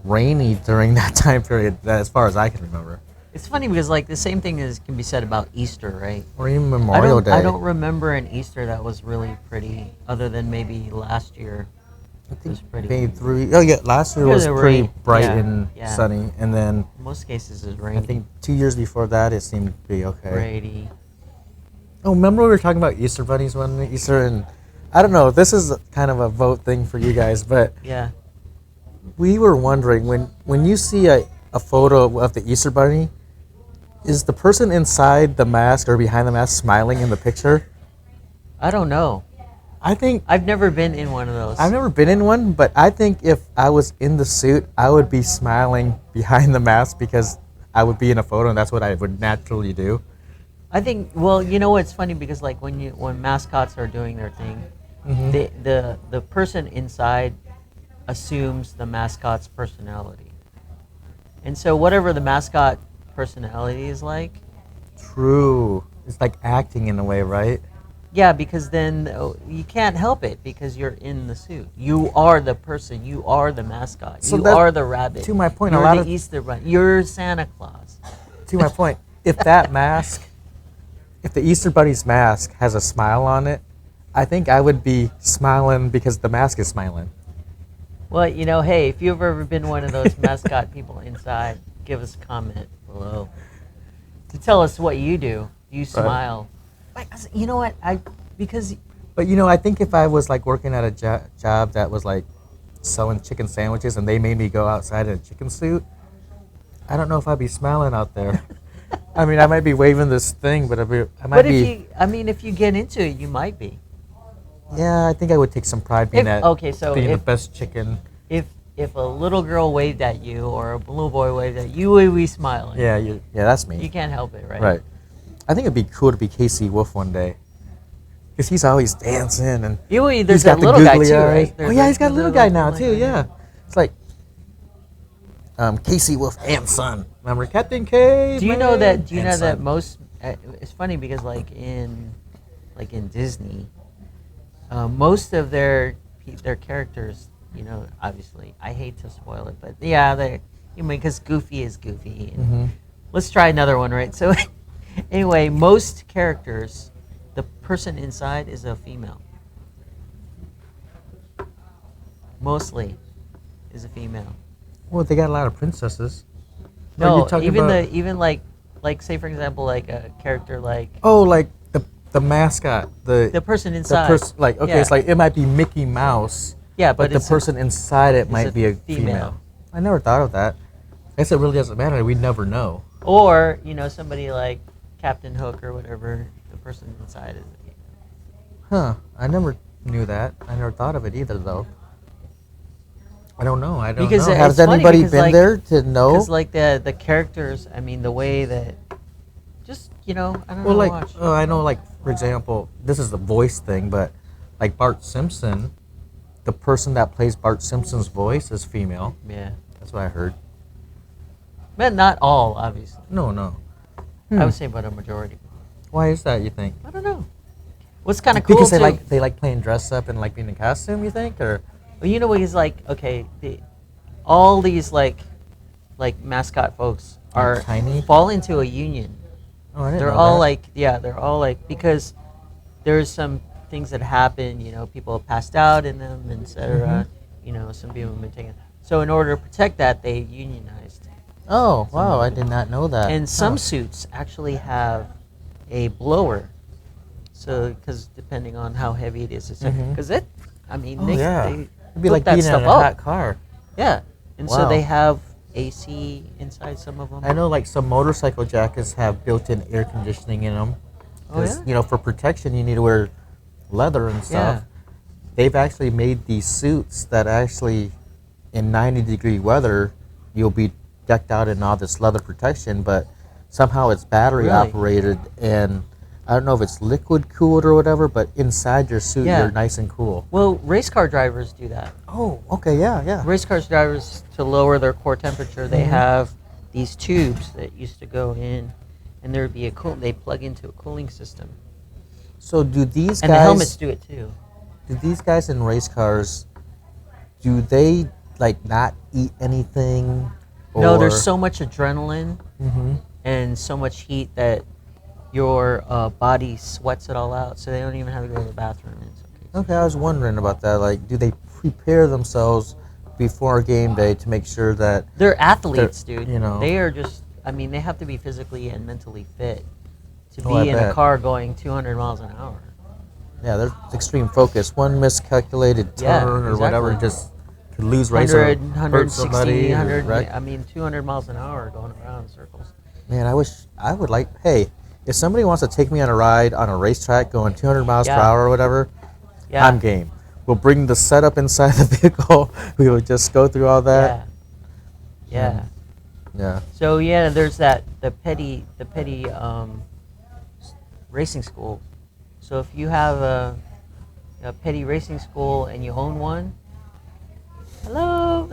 rainy during that time period, as far as I can remember. It's funny because the same thing can be said about Easter, right? Or even Memorial Day. I don't remember an Easter that was really pretty, other than maybe last year. I think it was pretty. Last year was pretty bright and sunny, and then in most cases it's rainy. I think 2 years before that it seemed to be okay. Rainy. Oh, remember we were talking about Easter bunnies one Easter, and I don't know. This is kind of a vote thing for you guys, but yeah, we were wondering when you see a photo of the Easter Bunny, is the person inside the mask or behind the mask smiling in the picture? I don't know. I think I've never been in one of those. I've never been in one, but I think if I was in the suit, I would be smiling behind the mask because I would be in a photo, and that's what I would naturally do. I think. Well, you know what's funny because like when mascots are doing their thing, the person inside assumes the mascot's personality, and so whatever the mascot personality is like. True. It's like acting in a way, right? Yeah, because then you can't help it because you're in the suit. You are the person. You are the mascot. So you that- are the rabbit. to my point, a you're lot the of- Easter Bunny. You're Santa Claus. To my point, if that mask, if the Easter Bunny's mask has a smile on it, I think I would be smiling because the mask is smiling. Well, hey, if you've ever been one of those mascot people inside, give us a comment below to tell us what you do. You smile. Like, you know what? But I think if I was like working at a job that was like selling chicken sandwiches and they made me go outside in a chicken suit, I don't know if I'd be smiling out there. I mean, I might be waving this thing, but I might be. If you get into it, you might be. Yeah, I think I would take some pride being the best chicken. If a little girl waved at you or a little boy waved at you, you would be smiling. Yeah, that's me. You can't help it, right? Right. I think it'd be cool to be Casey Wolf one day, because he's always dancing and There's he's that got little the guy googly too, eyes. right? Oh yeah, he's got a little guy now too. guy. Yeah, it's like Casey Wolf and Son. Remember Captain K? Do you know that most? It's funny because like in Disney, most of their characters, obviously, I hate to spoil it, but yeah, because Goofy is Goofy. And let's try another one, right? So, anyway, most characters, the person inside is a female. Mostly, is a female. Well, they got a lot of princesses. No, even like say for example, like a character like. Oh, like the mascot, the person inside. It's like it might be Mickey Mouse. Yeah, but the person inside it might be a female. female. I never thought of that. I guess it really doesn't matter. We never know. Or somebody like Captain Hook or whatever, the person inside is a female. Huh? I never knew that. I never thought of it either, though. I don't know. Because know. it's Has funny anybody because, been like- there to know? Because like the characters, I mean the way that, just I don't know. Well, like watch. I know, like for example, this is the voice thing, but like Bart Simpson, the person that plays Bart Simpson's voice is female. Yeah, That's what I heard. but not all, obviously. No. I would say, but a majority. Why is that? You think? I don't know. What's kind of cool Because too. they like playing dress up and like being in costume. You think, or Well, you know what he's like? Okay, all these like mascot folks are tiny? fall into a union. oh, I didn't They're know all that. they're all like because there's some things that happen. People have passed out in them, etc. Some people have been taken. So in order to protect that, they unionized. Oh wow, I did not know that. And some Huh. suits actually have a blower. So because depending on how heavy it is, Mhm. because Oh, they yeah. they It'd be put like that being in stuff a up. hot car. Yeah, and so Wow. they have AC inside some of them. I know, like some motorcycle jackets have built-in air conditioning in them. Oh, yeah? For protection, you need to wear leather and stuff. Yeah. They've actually made these suits that actually, in 90-degree weather, you'll be decked out in all this leather protection, but somehow it's battery Really? operated, and I don't know if it's liquid cooled or whatever, but inside your suit, Yeah. you're nice and cool. Well, race car drivers do that. Oh, okay, yeah. Race car drivers, to lower their core temperature, they have these tubes that used to go in, and there would be they plug into a cooling system. So do these And guys? the helmets do it too. Do these guys in race cars, do they like not eat anything? No, there's so much adrenaline Mm-hmm. and so much heat that your body sweats it all out, so they don't even have to go to the bathroom in some cases. Okay, I was wondering about that. Like, do they prepare themselves before game day to make sure that? They're athletes, dude. you know. They are just, they have to be physically and mentally fit to Oh, I be in a bet. car going 200 miles an hour. Yeah, there's extreme focus. One miscalculated turn Yeah, or whatever exactly. just could lose race or 100, hurt 160, somebody, 100, right? I mean, 200 miles an hour going around in circles. Man, I would like, hey, if somebody wants to take me on a ride on a racetrack going 200 miles per hour or whatever, I'm game. We'll bring the setup inside the vehicle. We will just go through all that. Yeah. Yeah. So yeah, there's the petty racing school. So if you have a petty racing school and you own one, hello.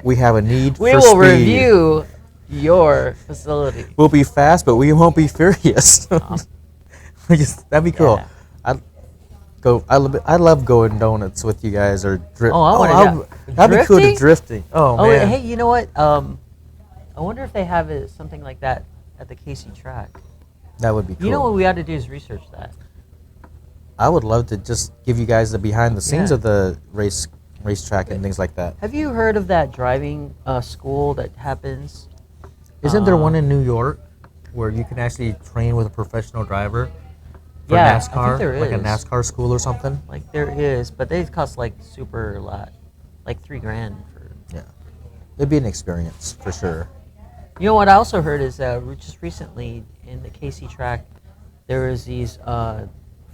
We have a need we for will speed. review your facility. We'll be fast, but we won't be furious. That'd be cool. Yeah. I love going donuts with you guys or drift. That'd be cool to drifting. Oh man. Hey, you know what? I wonder if they have something like that at the Casey track. That would be cool. You know what we ought to do is research that. I would love to just give you guys the behind the scenes of the racetrack and things like that. Have you heard of that driving school that happens? Isn't there one in New York where you can actually train with a professional driver for NASCAR? I think there like is. a NASCAR school or something? Like there is, but they cost like super lot, like $3,000 for. Yeah, it'd be an experience for sure. You know what I also heard is just recently in the Casey track, there was these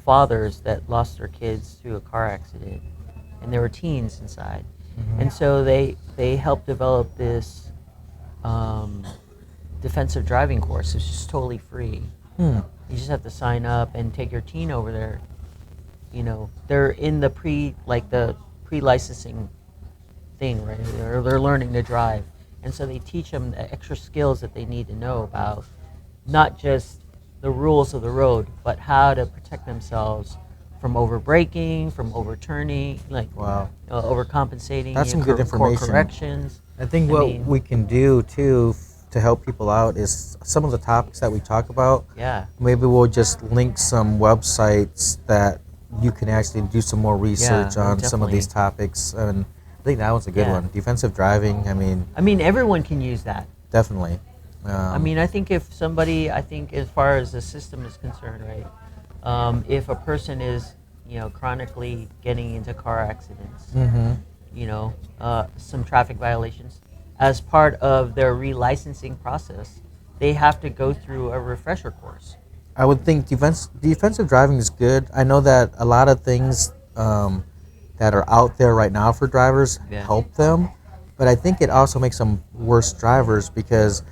fathers that lost their kids to a car accident, and there were teens inside, and so they helped develop this defensive driving course. It's just totally free. You just have to sign up and take your teen over there. You know, they're in the pre-licensing thing, right? They're learning to drive. And so they teach them the extra skills that they need to know about not just the rules of the road, but how to protect themselves from over-braking, from overturning, overcompensating. That's some good information. Corrections. I think we can do, too, to help people out is some of the topics that we talk about. Yeah. Maybe we'll just link some websites that you can actually do some more research on some of these topics. And I think that was a good one. Defensive driving, I mean, everyone can use that. Definitely. I think if somebody, as far as the system is concerned, right, if a person is, chronically getting into car accidents, some traffic violations, as part of their relicensing process, they have to go through a refresher course. I would think defensive driving is good. I know that a lot of things that are out there right now for drivers help them, but I think it also makes them worse drivers because,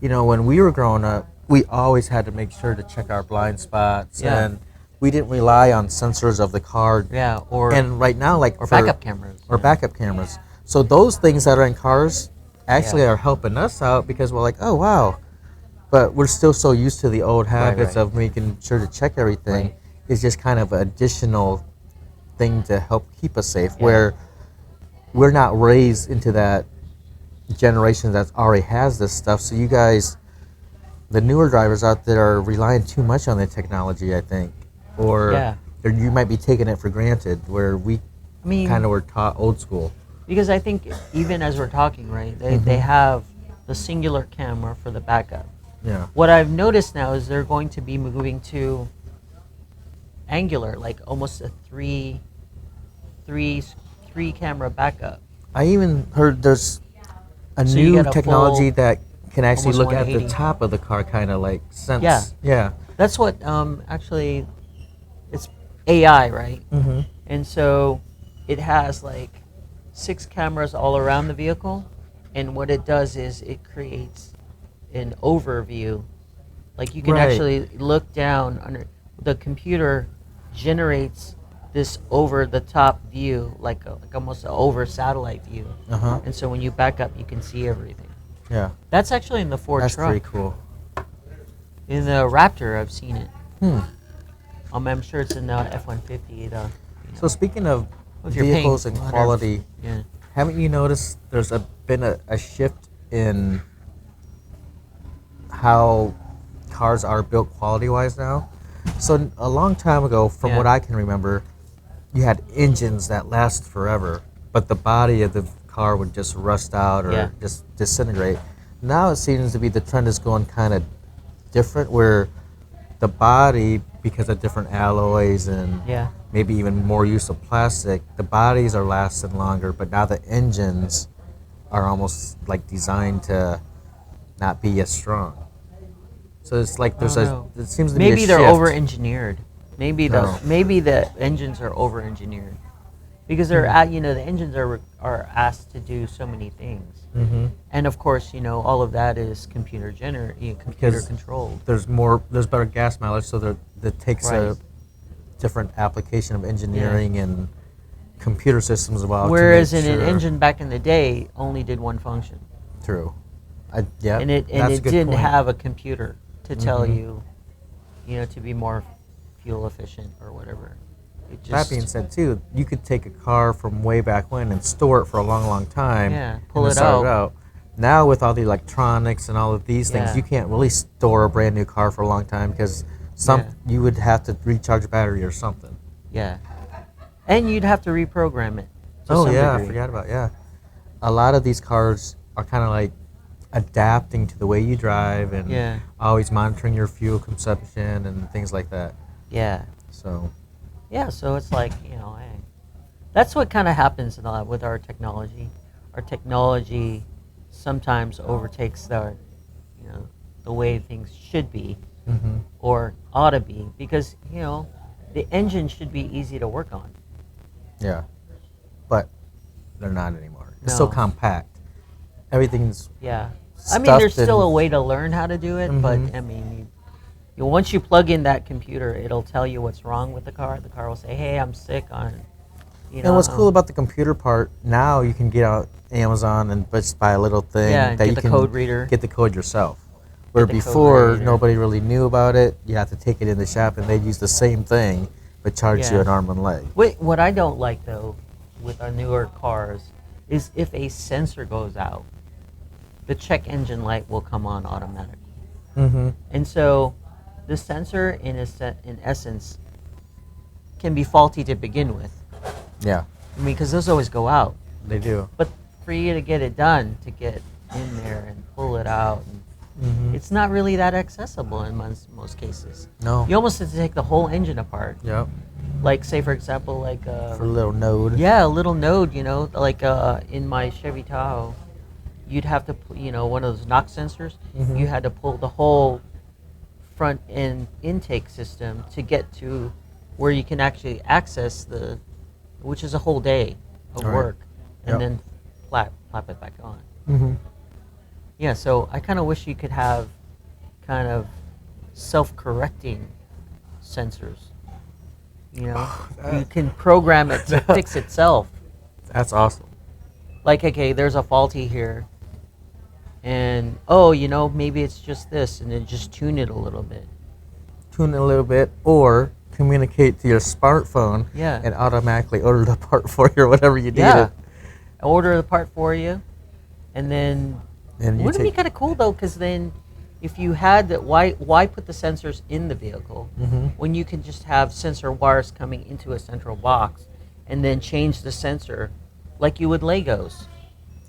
when we were growing up, we always had to make sure to check our blind spots, and we didn't rely on sensors of the car. Yeah, and right now, backup cameras. Or backup cameras. So those things that are in cars actually are helping us out because we're like, oh wow, but we're still so used to the old habits of making sure to check everything. It's just kind of an additional thing to help keep us safe, where we're not raised into that generation that already has this stuff. So you guys, the newer drivers out there, are relying too much on the technology, I think, or you might be taking it for granted, where we kind of were taught old school. Because I think even as we're talking, right, they have the singular camera for the backup. Yeah. What I've noticed now is they're going to be moving to angular, like almost a three camera backup. I even heard there's a new technology that can actually look at the top of the car, kind of like sense. Yeah. That's what actually, it's AI, right? And so it has like 6 cameras all around the vehicle, and what it does is it creates an overview. Like you can actually look down under the computer, generates this over the top view, like almost an over satellite view. And so when you back up, you can see everything. Yeah. That's actually in the Ford truck. That's pretty cool. In the Raptor, I've seen it. I'm sure it's in the F-150. So speaking of vehicles and quality, haven't you noticed there's been a shift in how cars are built quality-wise now? So a long time ago, from what I can remember, you had engines that last forever, but the body of the car would just rust out or just disintegrate. Now it seems to be the trend is going kind of different, where the body, because of different alloys and maybe even more use of plastic, the bodies are lasting longer, but now the engines are almost like designed to not be as strong. So it's like it seems to be a maybe they're shift. over-engineered. Maybe the engines are over-engineered because they're the engines are asked to do so many things. Mm-hmm. And of course, all of that is computer controlled. There's better gas mileage, so that takes a different application of engineering and computer systems about. Whereas an engine back in the day only did one function. True. And it didn't have a computer to tell you, to be more fuel efficient or whatever. That being said, too, you could take a car from way back when and store it for a long, long time. Yeah, pull it out. Now with all the electronics and all of these things, you can't really store a brand new car for a long time because you would have to recharge a battery or something. Yeah, and you'd have to reprogram it. I forgot about a lot of these cars are kind of like adapting to the way you drive and always monitoring your fuel consumption and things like that. Yeah. So. Yeah, so it's like, that's what kind of happens with our technology. Our technology sometimes overtakes the way things should be or ought to be because, the engine should be easy to work on. Yeah, but they're not anymore. It's so compact. Everything's there's still a way to learn how to do it, but once you plug in that computer, it'll tell you what's wrong with the car. The car will say, "Hey, I'm sick on." And what's cool about the computer part now, you can get out Amazon and just buy a little thing that you can code reader, get the code yourself. Where before nobody really knew about it, you have to take it in the shop and they'd use the same thing but charge you an arm and leg. Wait, what I don't like though with our newer cars is if a sensor goes out, the check engine light will come on automatically. Mm-hmm. And so the sensor, in essence, can be faulty to begin with. Yeah. Because those always go out. They do. But for you to get it done, to get in there and pull it out, it's not really that accessible in most cases. No. You almost have to take the whole engine apart. Yep. Like, say, for example, for a little node. Yeah, a little node, like in my Chevy Tahoe, you'd have to, one of those knock sensors, you had to pull the whole front end intake system to get to where you can actually access which is a whole day of work, and then plop it back on. Mm-hmm. Yeah, so I kind of wish you could have kind of self-correcting sensors. You can program it to fix itself. That's awesome. Like, okay, there's a faulty here, and maybe it's just this, and then just tune it a little bit. Or communicate to your smartphone and automatically order the part for you or whatever you needed. Order the part for you, and then wouldn't it be kind of cool though? Because then, if you had that, why put the sensors in the vehicle when you can just have sensor wires coming into a central box, and then change the sensor like you would Legos?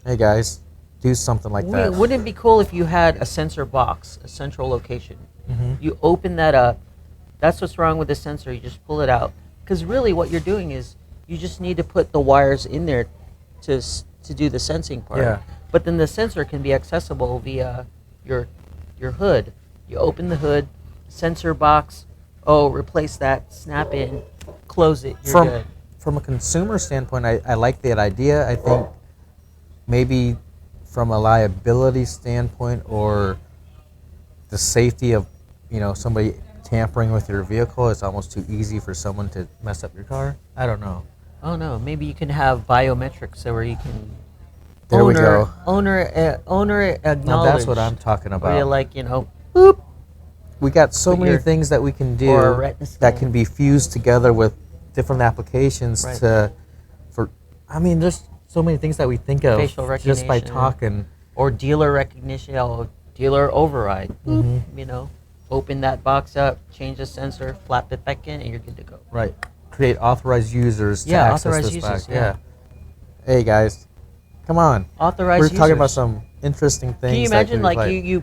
Hey guys, do something like that. Wouldn't it be cool if you had a sensor box, a central location? You open that up. That's what's wrong with the sensor. You just pull it out. Because really what you're doing is you just need to put the wires in there to do the sensing part. Yeah. But then the sensor can be accessible via your hood. You open the hood, sensor box, replace that, snap in, close it, you're good. From a consumer standpoint, I like that idea. I think maybe from a liability standpoint or the safety of somebody tampering with your vehicle, it's almost too easy for someone to mess up your car. I don't know. Oh no, maybe you can have biometrics where you can owner acknowledge. Now that's what I'm talking about. Where you're boop. We got so many things that we can do that can be fused together with different applications there's so many things that we think of facial recognition, just by talking. Or dealer recognition, dealer override. Open that box up, change the sensor, flap it back in, and you're good to go. Right. Create authorized users to access this back. Yeah. Hey guys, come on. Authorized users. We're talking about some interesting things. Can you imagine you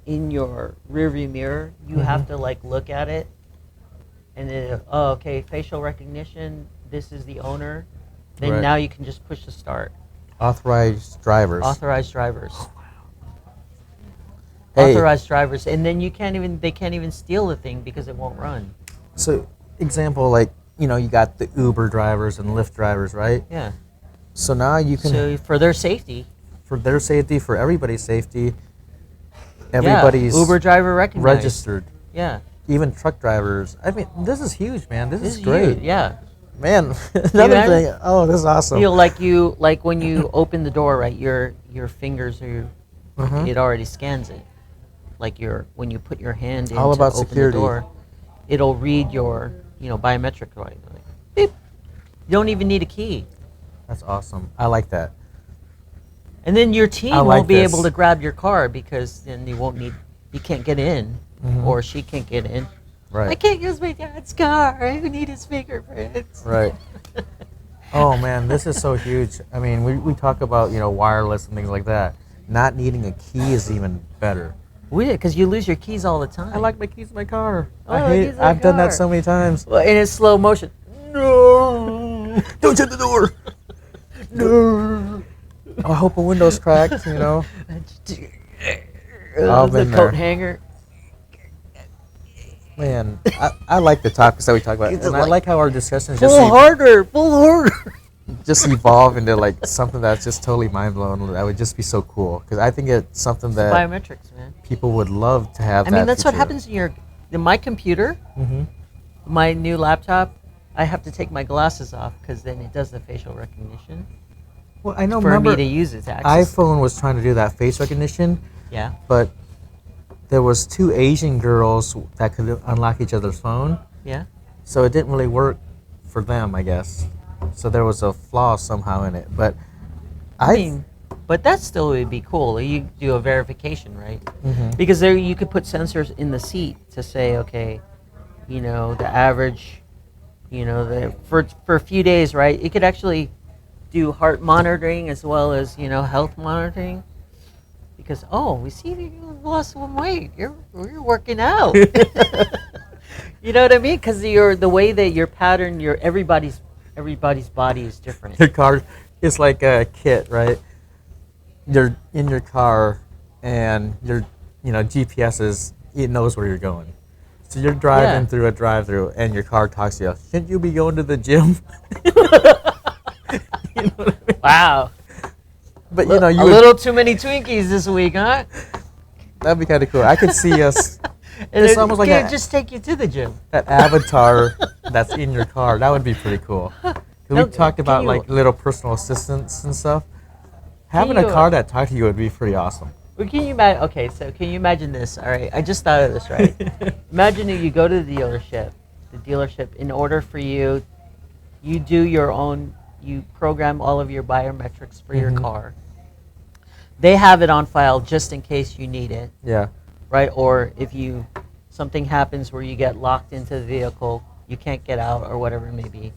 in your rearview mirror, you have to look at it and then okay, facial recognition. This is the owner. Then Right. now you can just push the start. Authorized drivers. Authorized drivers. Hey. Authorized drivers, and then they can't even steal the thing because it won't run. So, example, like, you know, you got the Uber drivers and Lyft drivers, right? Yeah. So now you can, So for their safety. for their safety, for everybody's safety, everybody's Uber driver recognized. registered. Yeah. Even truck drivers. I mean, this is huge, man. This is This great. huge, yeah. Man, another imagine? thing. Oh, this is awesome. Feel like when you open the door, right? Your fingers are. Mhm. It already scans it. Like when you put your hand in All to about open security. the door, it'll read your biometric, right? Like, beep. You don't even need a key. That's awesome. I like that. And then your team I like won't be this. able to grab your car because then you can't get in, or she can't get in. Right. I can't use my dad's car. I need his fingerprints. Right. Oh man, this is so huge. I mean, we talk about, you know, wireless and things like that. Not needing a key is even better. Weird, because you lose your keys all the time. I like my keys in my car. Oh, I hate keys it. in my I've done that car. so many times. Well, and it's slow motion. No. Don't shut the door. No. I hope a window's cracked, you know. The been coat there. hanger. Man, I like the topics that we talk about. It's And I like, like how our discussions Pull harder. Pull harder. just evolve into like something that's just totally mind blowing. That would just be so cool. Because I think it's something that Biometrics, man. people would love to have. I mean, that's what happens in my computer, Mm-hmm. my new laptop. I have to take my glasses off because then it does the facial recognition Well, I know. for Remember, me to use it. To access it. iPhone was trying to do that face recognition, Yeah. but there was two Asian girls that could unlock each other's phone, Yeah. so it didn't really work for them, I guess. So there was a flaw somehow in it. But I mean, but that still would be cool. You do a verification, right? Mhm. Because there you could put sensors in the seat to say, okay, you know, the average, you know, for a few days, right? It could actually do heart monitoring as well as, you know, health monitoring. Because we see that you lost some weight. You're working out. You know what I mean? Because the way that your pattern, everybody's body is different. your car is like a kit, right? You're in your car, and GPS it knows where you're going. So you're driving Yeah. through a drive-through, and your car talks to you. Shouldn't you be going to the gym? You know what I mean? Wow. But you know, a little too many Twinkies this week, huh? that'd be kind of cool. I could see us And It's it almost like can't a- just take you to the gym. that avatar that's in your car. That would be pretty cool. 'Cause No, we talked can about you- like little personal assistants and stuff. Having a you- car that talks to you would be pretty awesome. Well, can you imagine? Okay, so can you imagine this? All right, I just thought of this. Right, imagine if you go to the dealership. The dealership, in order for you do your own. You program all of your biometrics for your Mhm. car. They have it on file just in case you need it, Yeah. right? Or if something happens where you get locked into the vehicle, you can't get out, or whatever it may be.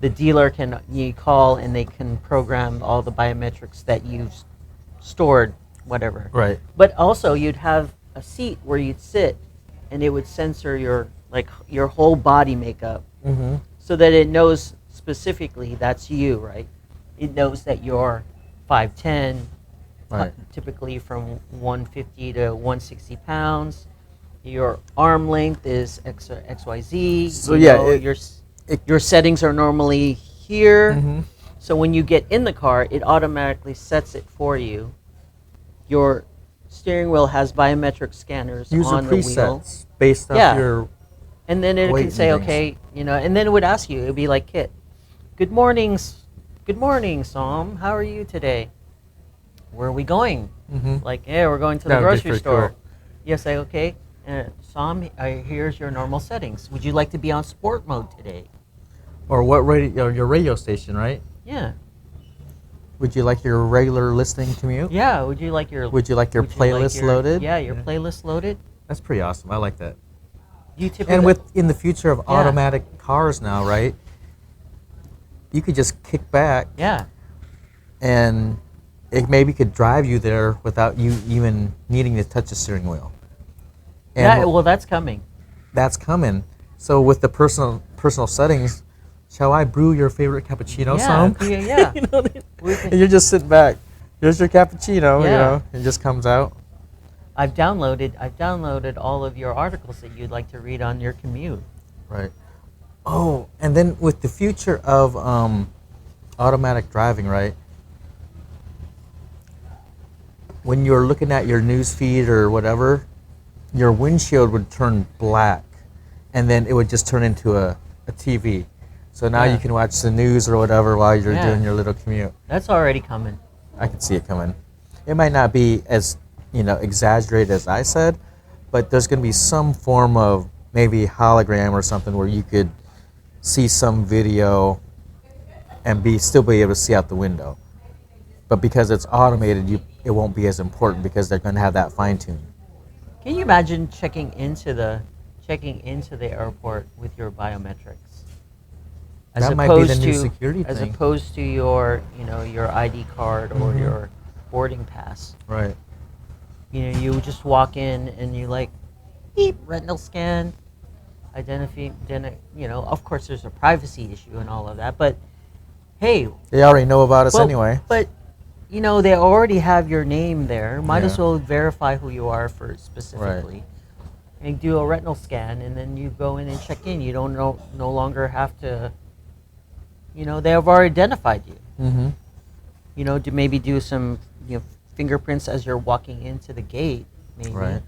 The dealer you call and they can program all the biometrics that you've stored, whatever. Right. But also, you'd have a seat where you'd sit, and it would sensor your whole body makeup, Mm-hmm. so that it knows specifically that's you, right? It knows that you're 5'10", Right. typically from 150 to 160 pounds. Your arm length is XYZ. So yeah, your settings are normally here. Mm-hmm. So when you get in the car, it automatically sets it for you. Your steering wheel has biometric scanners User on the wheel. presets based off Yeah. your. And then it weight can and say, things. okay, and then it would ask you, it would be like, Kit, good morning, Sam. How are you today? Where are we going? Mm-hmm. Like, yeah, we're going to the That would be grocery pretty store. cool. You say, okay, Sam, here's your normal settings. Would you like to be on sport mode today? Or what radio? Your radio station, right? Yeah. Would you like your regular listening commute? Yeah, would you like your Would you like your playlist loaded? Yeah, your playlist loaded. That's pretty awesome. I like that. You typically, And in the future of Yeah. automatic cars now, right? You could just kick back yeah. and it maybe could drive you there without you even needing to touch the steering wheel. And Well, that's coming. that's coming. So with the personal settings, shall I brew your favorite cappuccino song? Yeah. You know, and you're just sitting back. Here's your cappuccino. You know, it just comes out. I've downloaded all of your articles that you'd like to read on your commute. Right. Oh, and then with the future of automatic driving, right? When you're looking at your news feed or whatever, your windshield would turn black, and then it would just turn into a TV. So now you can watch the news or whatever while you're doing your little commute. That's already coming. I can see it coming. It might not be as, exaggerated as I said, but there's going to be some form of maybe hologram or something where you could see some video and still be able to see out the window. But because it's automated, it won't be as important because they're going to have that fine tune. Can you imagine checking into the airport with your biometrics? That might be the new security thing. As opposed to your ID card or your boarding pass. Right. You just walk in and you beep, retinal scan, identify. Of course there's a privacy issue and all of that, but hey, they already know about us anyway. But they already have your name there. Might as well verify who you are for specifically. Right. And do a retinal scan, and then you go in and check in. You don't no longer have to. They have already identified you. Mm-hmm. To maybe do some fingerprints as you're walking into the gate. Maybe. Right.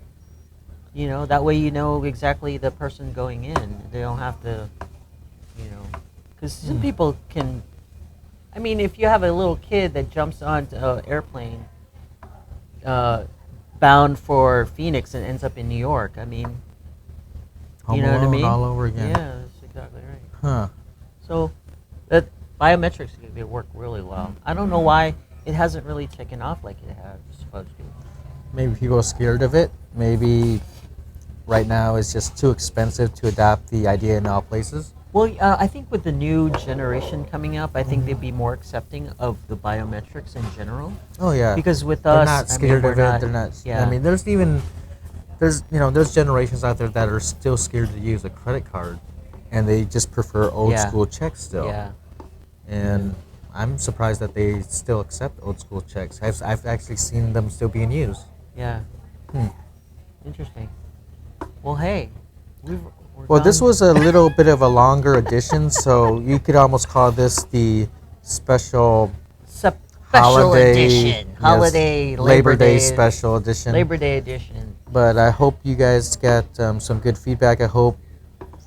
That way exactly the person going in. They don't have to. Because some people can. I mean, if you have a little kid that jumps onto an airplane bound for Phoenix and ends up in New York, I mean, Home Alone, what I mean? All over again. Yeah, that's exactly right. Huh. So, that biometrics are going to work really well. I don't know why it hasn't really taken off like it has supposed to. Maybe people are scared of it. Maybe right now it's just too expensive to adopt the idea in all places. Well, I think with the new generation coming up, I think they'd be more accepting of the biometrics in general. Oh yeah. Because with they're us, not scared of it. They're not. Yeah. I mean, there's generations out there that are still scared to use a credit card, and they just prefer old school checks still. Yeah. And I'm surprised that they still accept old school checks. I've actually seen them still being used. Yeah. Interesting. Well, hey, Well, this was a little bit of a longer edition, so you could almost call this the special edition. Labor Day special edition. Labor Day edition. But I hope you guys got some good feedback. I hope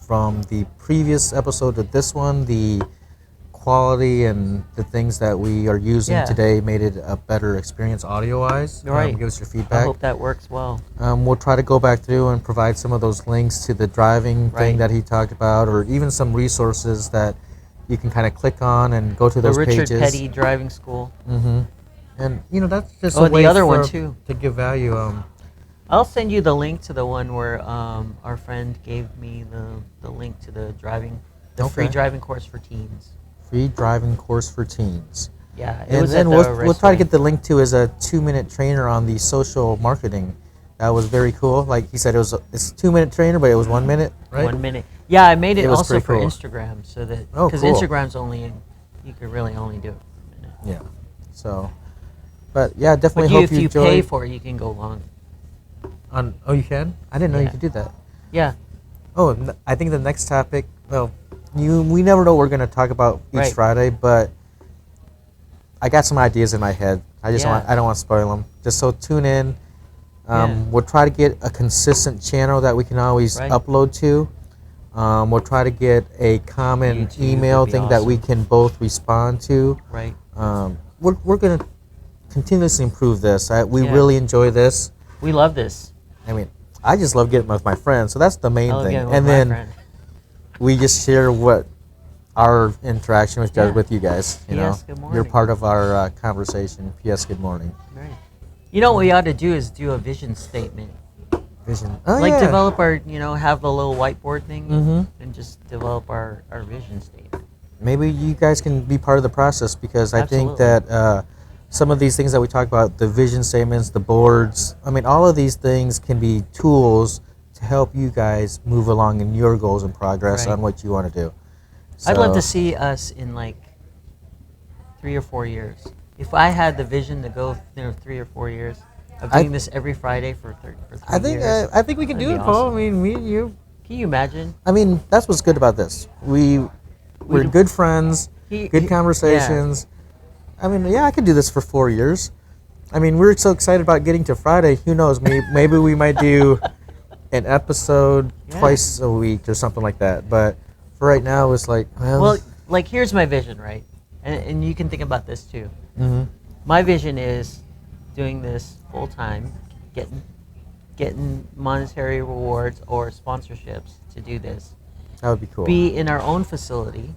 from the previous episode to this one, the quality and the things that we are using today made it a better experience audio-wise. Right. Give us your feedback. I hope that works well. We'll try to go back through and provide some of those links to the driving thing that he talked about, or even some resources that you can kind of click on and go to those pages. The Richard Petty Driving School. Mm-hmm. And, that's just a way the other one too. To give value. I'll send you the link to the one where our friend gave me the link to the free driving course for teens. Free driving course for teens. Yeah, and then we'll try to get the link to is a 2-minute trainer on the social marketing. That was very cool. Like he said, it's a 2-minute trainer, but it was 1 minute, right? 1 minute. Yeah, I made it also for cool. Instagram, so that because Instagram's you could really only do it for a minute. Yeah. So, but yeah, definitely hope if you pay for it, you can go long. You can? I didn't know you could do that. Yeah. Oh, I think the next topic. Well, we never know what we're going to talk about each Friday, but I got some ideas in my head. I don't want to spoil them. Just so tune in. We'll try to get a consistent channel that we can always upload to. We'll try to get a common email thing that we can both respond to. Right. We're going to continuously improve this. We really enjoy this. We love this. I mean, I just love getting with my friends, so that's the main thing. And then we just share what our interaction with you guys. You know, good morning. You're part of our conversation. P.S. Good morning. Right. You know what we ought to do is do a vision statement. Vision. Develop our, have the little whiteboard thing and just develop our vision statement. Maybe you guys can be part of the process because I think that some of these things that we talk about, the vision statements, the boards, I mean, all of these things can be tools to help you guys move along in your goals and progress Right. on what you want to do. I'd love to So- see us in like 3 or 4 years. If I had the vision to go 3 or 4 years of I- doing this every Friday for 3 I think years. I think we can That'd do be it, Paul. awesome. I mean, me and you. Can you imagine? I mean, that's what's good about this. We're We'd- good friends, good yeah. conversations. I mean, yeah, I could do this for 4 years. I mean, we're so excited about getting to Friday. Who knows? Maybe we might do an episode Yeah. twice a week or something like that. But for right now, it's like, Well, like here's my vision, right? And you can think about this too. mhm. My vision is doing this full time, getting monetary rewards or sponsorships to do this. That would be cool. Be in our own facility,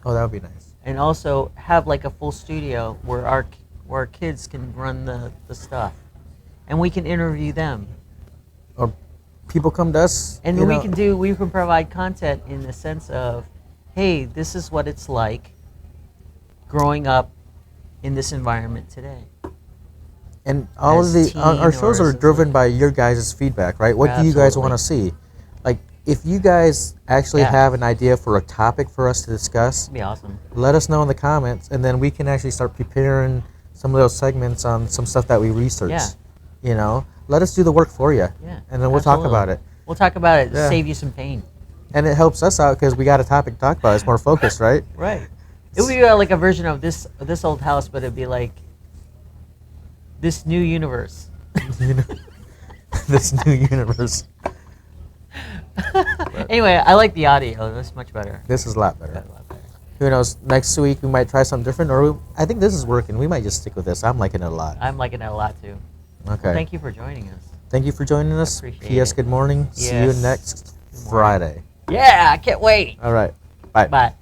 Oh, that would be nice. and also have like a full studio where our kids can run the stuff, and we can interview them, Or people come to us, and you we know, can provide content in the sense of, hey, this is what it's like growing up in this environment today. and all of as the our teen shows or are as a- driven by your guys' feedback, right? What do you guys Absolutely. want to see? Like, if you guys actually Yeah. have an idea for a topic for us to discuss, It'd be awesome. let us know in the comments, and then we can actually start preparing some of those segments on some stuff that we research. Yeah. You know, let us do the work for you, Yeah, and then we'll talk absolutely. about it. We'll talk about it. Yeah. Save you some pain. And it helps us out because we got a topic to talk about. It's more focused, right? Right. It would be like a version of this old house, but it'd be like this new universe. You know, this new universe. Anyway, I like the audio. That's much better. This is a lot better. That's a lot better. Who knows? Next week we might try something different, or I think this is working. We might just stick with this. I'm liking it a lot. I'm liking it a lot too. Okay. Thank you for joining us. Thank you for joining us. Appreciate P.S. it. Good morning. See you Yes. next Good morning. Friday. Yeah, I can't wait. All right. Bye. Bye.